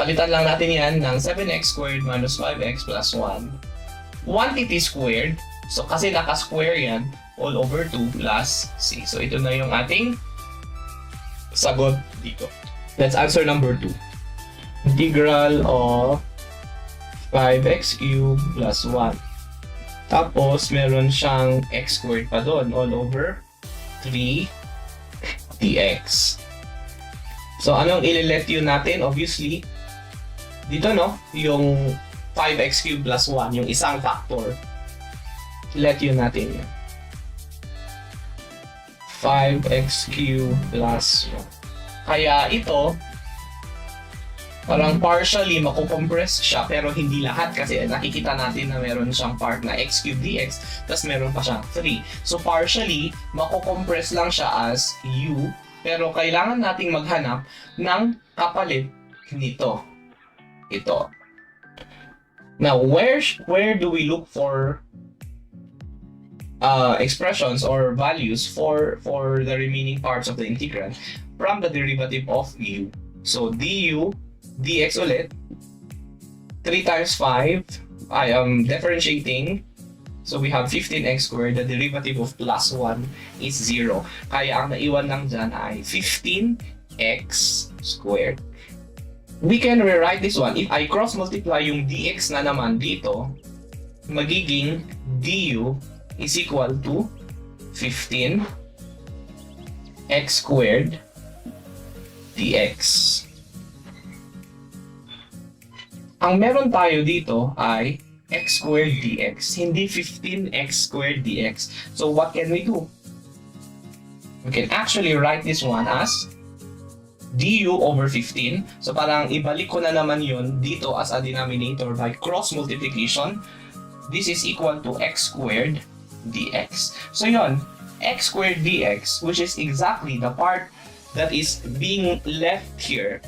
palitan lang natin yan ng 7x squared minus 5x plus 1. 1t squared, so kasi naka-square yan, all over 2 plus c. So ito na yung ating sagot dito. Let's answer number 2. Integral of 5x cubed plus 1. Tapos, meron siyang x squared pa doon, all over 3 dx. So, anong ililet yun natin? Obviously, dito, no? Yung 5x cubed plus 1, yung isang factor. Let yun natin yun. 5x cubed plus 1. Kaya ito, parang partially makukompress siya pero hindi lahat kasi nakikita natin na meron siyang part na x cubed dx tapos meron pa siyang 3. So partially, makukompress lang siya as u pero kailangan nating maghanap ng kapalit nito. Ito. Now, where do we look for expressions or values for the remaining parts of the integral? From the derivative of u. So du dx ulit, 3 times 5, I am differentiating. So we have 15x squared, the derivative of plus 1 is 0. Kaya ang naiwan lang dyan ay 15x squared. We can rewrite this one. If I cross multiply yung dx na naman dito, magiging du is equal to 15x squared dx. Ang meron tayo dito ay x squared dx, hindi 15x squared dx. So what can we do? We can actually write this one as du over 15. So parang ibalik ko na naman yun dito as a denominator by cross multiplication. This is equal to x squared dx. So yun, x squared dx, which is exactly the part that is being left here,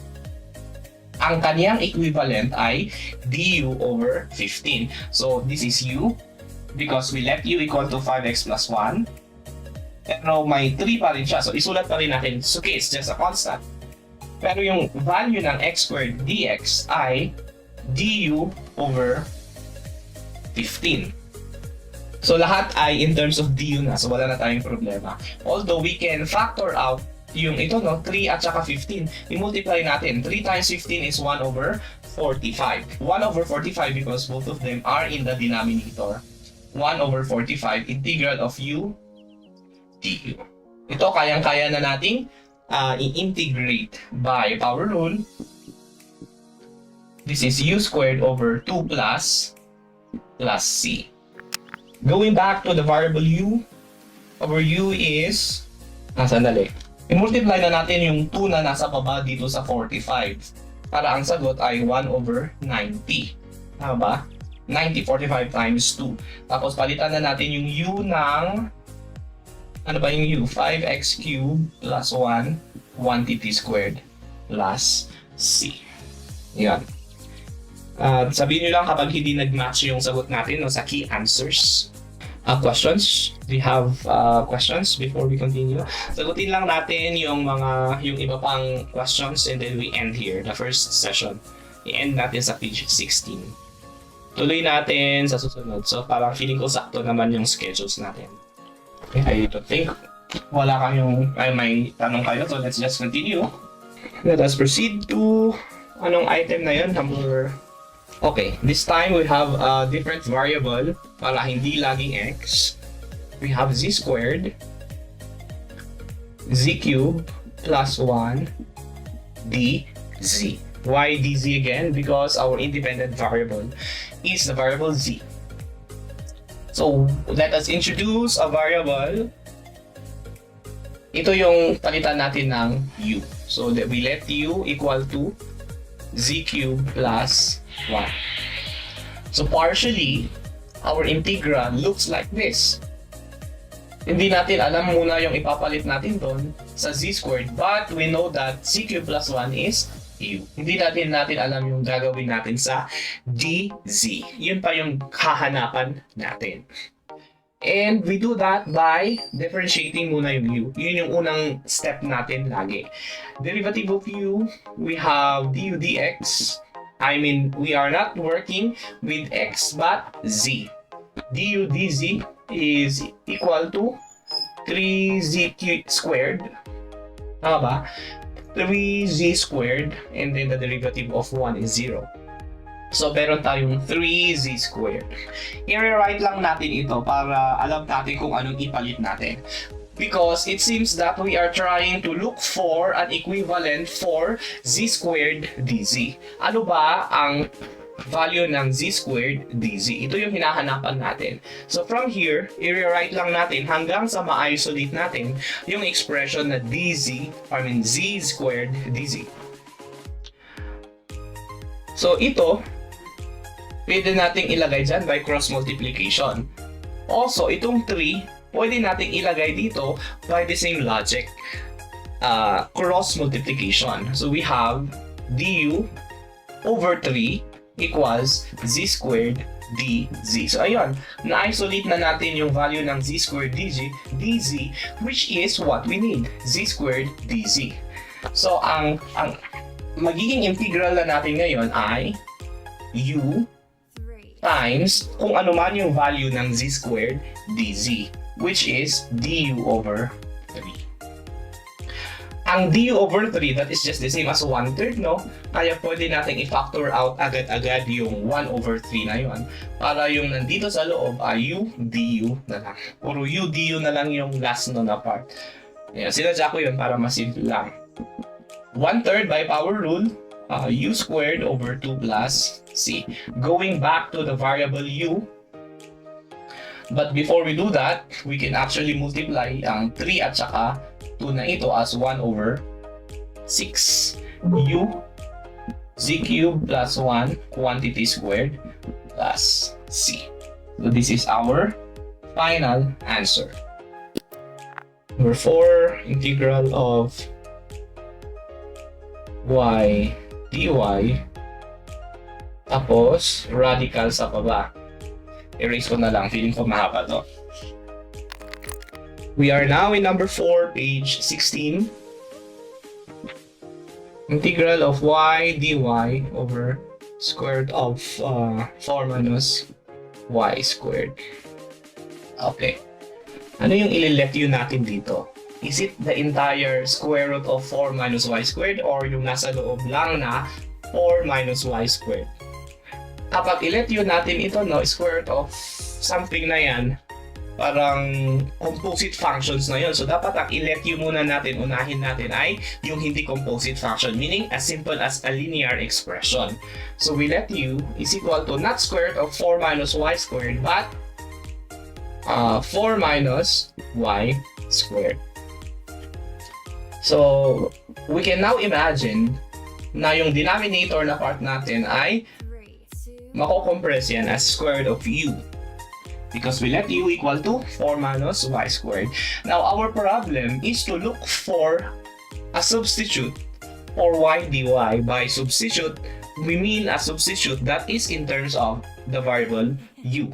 ang kaniyang equivalent ay du over 15. So this is u because we left u equal to 5x plus 1. Pero may 3 pa rin siya. So isulat pa rin natin. It's okay, it's just a constant. Pero yung value ng x squared dx ay du over 15. So lahat ay in terms of du na. So wala na tayong problema. Although we can factor out yung ito, no, 3 at saka 15. I-multiply natin. 3 times 15 is 1 over 45. 1 over 45 because both of them are in the denominator. 1 over 45 integral of u du. Ito kayang-kaya na nating i-integrate by power rule. This is u squared over 2 plus c. Going back to the variable u, our u is, sandali. I-multiply na natin yung 2 na nasa baba dito sa 45. Para ang sagot ay 1 over 90. Tama ba? 90, 45 times 2. Tapos palitan na natin yung u ng, ano ba yung u? 5x cubed plus 1, 1tt squared plus c. Yan. Sabihin nyo lang kapag hindi nag-match yung sagot natin, no, sa key answers. Questions? Do you have questions before we continue? Sagutin lang natin yung iba pang questions and then we end here, the first session. I-end natin sa page 16. Tuloy natin sa susunod. So parang feeling ko sakto naman yung schedules natin. Okay, I don't think may tanong kayo, so let's just continue. Let us proceed to anong item na yun, number. Okay, this time we have a different variable para hindi laging x. We have z squared, z cubed plus 1 dz. Why dz again? Because our independent variable is the variable z. So let us introduce a variable. Ito yung palitan natin ng u. So that we let u equal to z cubed plus 1. So partially, our integral looks like this. Hindi natin alam muna yung ipapalit natin doon sa z squared, but we know that z cubed plus 1 is u. Hindi natin alam yung gagawin natin sa dz. Yun pa yung hahanapan natin. And we do that by differentiating muna yung u. Yun yung unang step natin lagi. Derivative of u, we have du dx. I mean, we are not working with x but z. Du dz is equal to 3z squared. Tama ba? 3z squared and then the derivative of 1 is 0. So, meron tayong 3z squared. I-rewrite lang natin ito para alam natin kung anong ipalit natin. Because it seems that we are trying to look for an equivalent for z squared dz. Ano ba ang value ng z squared dz? Ito yung hinahanapan natin. So from here, i-rewrite lang natin hanggang sa ma-isolate natin yung expression na z squared dz. So ito, pwede nating ilagay dyan by cross multiplication. Also, itong 3, pwede nating ilagay dito by the same logic, cross multiplication. So we have du over 3 equals z squared dz. So ayun, na-isolate na natin yung value ng z squared dz, which is what we need, z squared dz. So ang magiging integral na natin ngayon ay u times kung ano man yung value ng z squared dz, which is du over 3. Ang du over 3, that is just the same as 1/3, no? Kaya pwede natin i-factor out agad-agad yung 1 over 3 na yun. Para yung nandito sa loob ay u du na lang. Puro u du na lang yung last no na part. Ayan, sinadya ko yun para masimple lang. 1/3 by power rule, u squared over 2 plus c. Going back to the variable u, but before we do that, we can actually multiply ang 3 at saka 2 na ito as 1 over 6. U z cubed plus 1 quantity squared plus c. So this is our final answer. Number 4, integral of y dy tapos radical sa baba. Erase ko na lang, feeling ko mahaba to. We are now in number 4, page 16. Integral of y dy over square root of 4 minus y squared. Okay. Ano yung ililet yun natin dito? Is it the entire square root of 4 minus y squared or yung nasa loob lang na 4 minus y squared? Kapag i-let yun natin ito, no, square root of something na yan, parang composite functions na yun. So dapat ang i-let you muna natin, unahin natin ay yung hindi composite function, meaning as simple as a linear expression. So we let u is equal to not square root of 4 minus y squared, but 4 minus y squared. So we can now imagine na yung denominator na part natin ay mako-compress yan as square root of u. Because we let u equal to 4 minus y squared. Now, our problem is to look for a substitute for y dy. By substitute, we mean a substitute that is in terms of the variable u.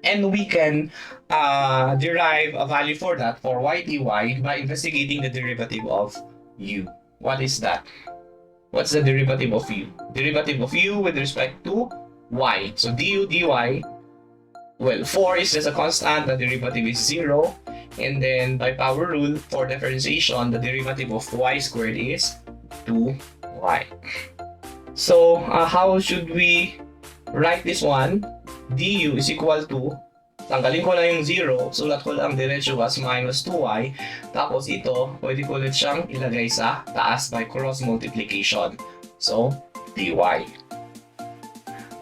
And we can derive a value for that, for y dy, by investigating the derivative of u. What is that? What's the derivative of u? Derivative of u with respect to y. So du dy, well, 4 is just a constant, the derivative is 0. And then by power rule, for differentiation, the derivative of y squared is 2y. So how should we write this one? Du is equal to, tanggalin ko lang yung 0, sulat ko lang diretso as minus 2y. Tapos ito, pwede ko ulit siyang ilagay sa taas by cross multiplication. So, dy.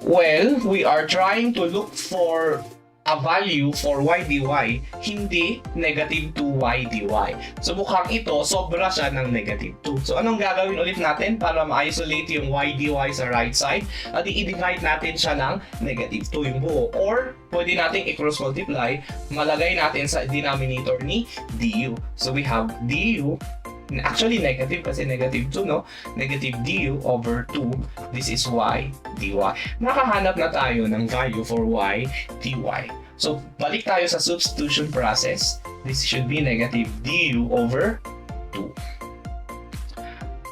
Well, we are trying to look for a value for y dy, hindi negative 2y dy. So mukhang ito, sobra siya ng negative 2. So anong gagawin ulit natin para ma-isolate yung y dy sa right side? At i-divide natin siya ng negative 2 yung buo. Or pwede nating i-cross multiply, malagay natin sa denominator ni du. So we have du, actually negative kasi negative 2, no? Negative du over 2. This is y dy. Nakahanap na tayo ng value for y dy. So, balik tayo sa substitution process. This should be negative du over 2.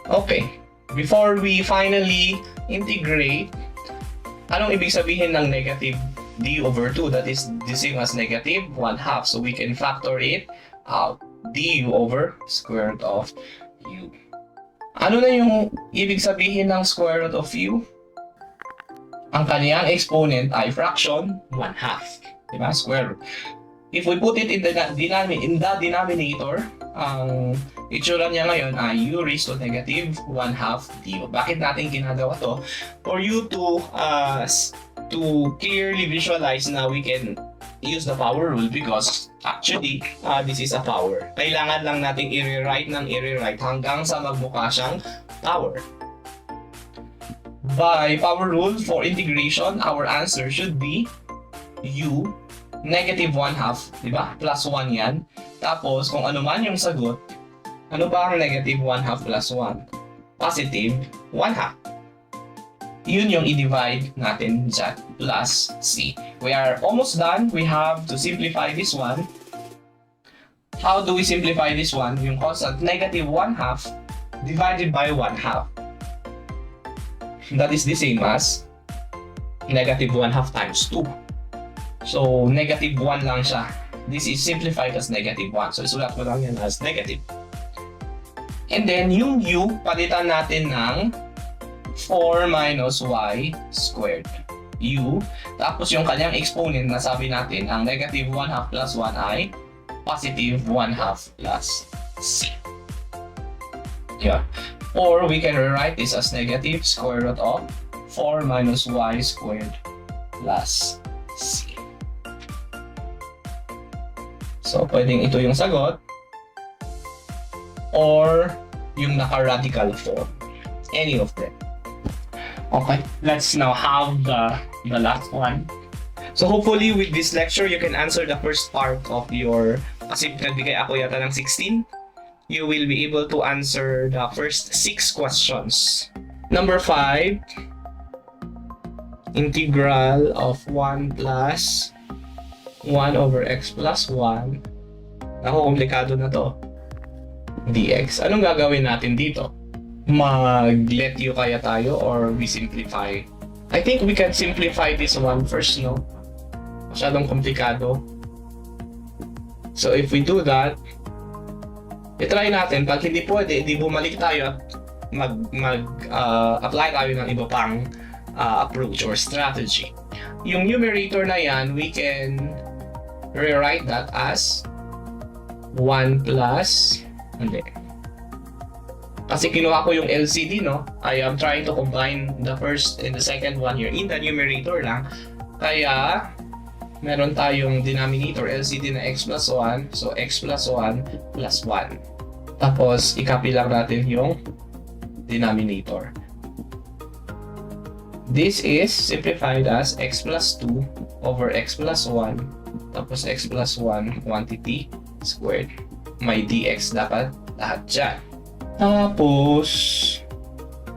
Okay. Before we finally integrate, anong ibig sabihin ng negative du over 2? That is the same as negative 1/2. So, we can factor it out. Du over square root of u. Ano na yung ibig sabihin ng square root of u? Ang kaniyang exponent ay fraction 1/2. Diba? Square root. If we put it in the denominator, ang itsura niya ngayon ay u raised to negative 1/2 du. Bakit natin ginagawa to? For you to clearly visualize na we can use the power rule, because actually, this is a power. Kailangan lang natin i-rewrite hanggang sa magmukha siyang power. By power rule, for integration, our answer should be u negative 1/2, di ba? Plus 1 yan. Tapos, kung ano man yung sagot, ano ba ang negative 1/2 plus 1? Positive 1/2. Yun yung i-divide natin dyan, plus c. We are almost done. We have to simplify this one. How do we simplify this one? Yung constant negative 1/2 divided by 1/2. That is the same as negative 1/2 times 2. So, negative 1 lang siya. This is simplified as negative 1. So, isulat ko lang yan as negative. And then, yung u, palitan natin ng 4 minus y squared. U. Tapos, yung kanyang exponent na sabi natin, ang negative 1/2 plus 1 ay positive 1/2 plus c. Yeah. Or, we can rewrite this as negative square root of 4 minus y squared plus c. So, pwedeng ito yung sagot or yung naka-radical form. Any of them. Okay, let's now have the last one. So, hopefully with this lecture, you can answer the first part of your, kasi nagbigay ako yata ng 16. You will be able to answer the first 6 questions. Number 5, integral of 1 plus 1 over x plus 1. Ako, komplikado na to. Dx. Anong gagawin natin dito? Mag-let you kaya tayo or we simplify? I think we can simplify this one first, no? Masyadong komplikado. So if we do that, i-try natin. Pag hindi pwede, di bumalik tayo at apply tayo ng iba pang approach or strategy. Yung numerator na yan, we can rewrite that as 1 plus, hindi. Kasi kinuha ko yung LCD, no? I am trying to combine the first and the second one here in the numerator lang. Kaya, meron tayong denominator LCD na x plus 1. So, x plus 1 plus 1. Tapos, i-copy lang natin yung denominator. This is simplified as x plus 2 over x plus 1. Tapos, x plus 1 quantity squared. May dx dapat lahat dyan. Tapos,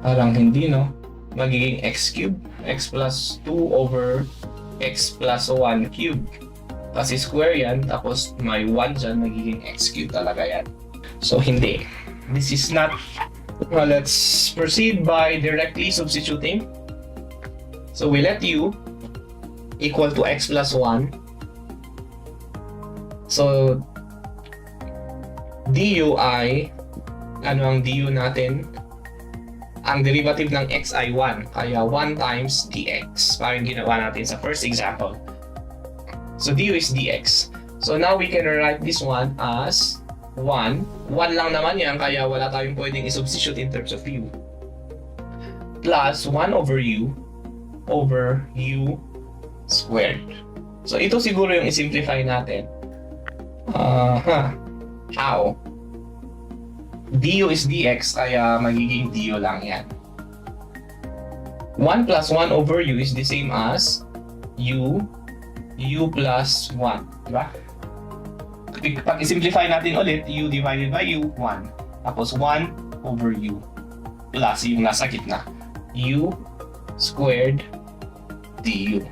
parang hindi, no? Magiging x cube. X plus 2 over x plus 1 cube. Kasi square yan, tapos may 1 dyan, magiging x cubed talaga yan. So, hindi. This is not... let's proceed by directly substituting. So, we let u equal to x plus 1. So, du ay... ano ang du natin? Ang derivative ng x ay 1. Kaya 1 times dx. Parang ginawa natin sa first example. So, du is dx. So, now we can write this one as 1. 1 lang naman yan, kaya wala tayong pwedeng i-substitute in terms of u. Plus 1 over u squared. So, ito siguro yung i-simplify natin. How? Du is dx, kaya magiging du lang yan. 1 plus 1 over u is the same as u plus 1, diba? Pag i-simplify natin ulit, u divided by u, 1. Tapos 1 over u plus yung nasa gitna, u squared du.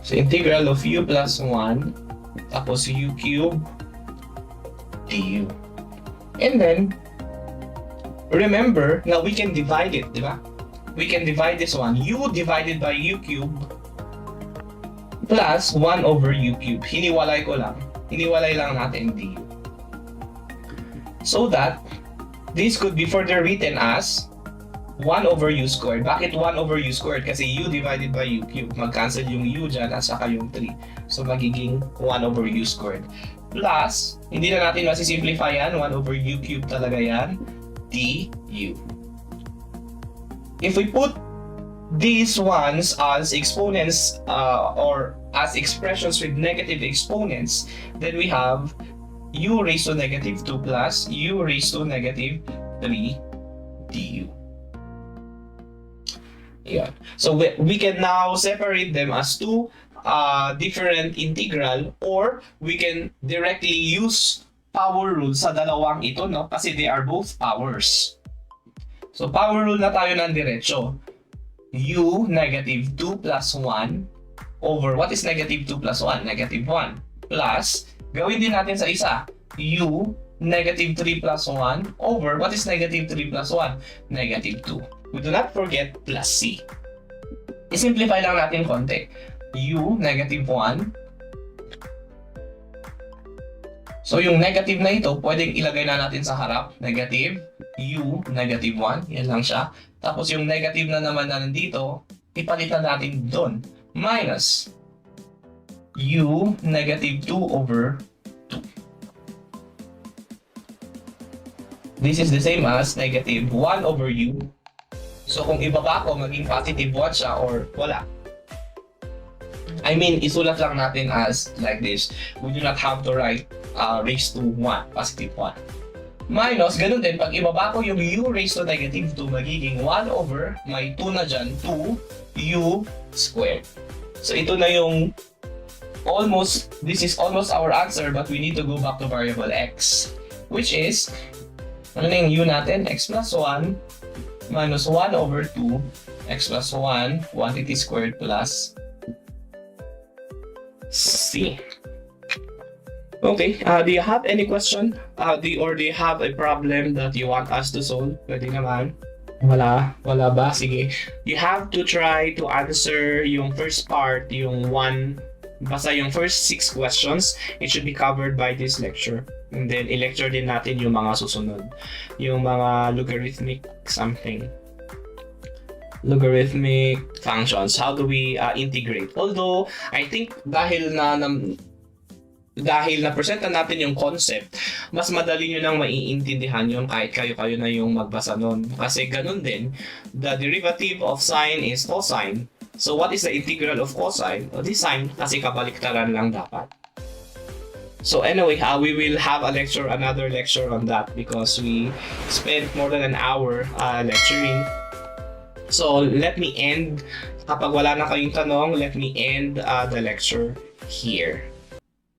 So, integral of u plus 1, tapos u cube du. And then, remember, now we can divide it, diba? We can divide this one, u divided by u cube plus 1 over u cube. Hiniwalay lang natin du. So that, this could be further written as 1 over u squared. Bakit 1 over u squared? Kasi u divided by u cube. Mag-cancel yung u dyan at saka yung 3. So, magiging 1 over u squared. Plus, hindi na natin masisimplify yan. 1 over u cube talaga yan. du. If we put these ones as exponents or as expressions with negative exponents, then we have u raised to negative 2 plus u raised to negative 3 du. Yeah. So we can now separate them as two different integral, or we can directly use power rule sa dalawang ito, no? Kasi they are both powers. So power rule na tayo ng diretso. U negative 2 plus 1 over, what is negative 2 plus 1? Negative 1 plus, gawin din natin sa isa, u negative 3 plus 1 over, what is negative 3 plus 1? Negative 2. We do not forget plus c. I-simplify lang natin konti. U negative 1. So yung negative na ito, pwedeng ilagay na natin sa harap. Negative, u negative 1. Yan lang siya. Tapos yung negative na naman na nandito, ipalitan natin doon. Minus u negative 2 over 2. This is the same as negative 1 over u. So kung ibaba ko, maging positive 1 siya or wala. I mean, isulat lang natin as like this. We do not have to write raised to 1, positive 1. Minus, ganun din, pag ibaba ko yung u raised to negative 2, magiging 1 over, may 2 na dyan, 2u squared. So ito na yung this is almost our answer, but we need to go back to variable x, which is, ano na yung u natin? X plus 1 minus 1 over 2, x plus 1, quantity squared plus c. Okay, do you have any question? Do you have a problem that you want us to solve? Pwede naman. Wala ba? Sige. You have to try to answer yung first part, basta yung first 6 questions. It should be covered by this lecture. And then, i-lecture din natin yung mga susunod. Yung mga logarithmic something. Logarithmic functions. How do we integrate? Although, I think dahil na-presenta natin yung concept, mas madali nyo nang maiintindihan yun kahit kayo na yung magbasa nun. Kasi ganun din, the derivative of sine is cosine. So what is the integral of cosine? O di sine, kasi kabaliktaran lang dapat. So anyway, we will have another lecture on that because we spent more than an hour lecturing. So let me end, kapag wala na kayong tanong, let me end the lecture here.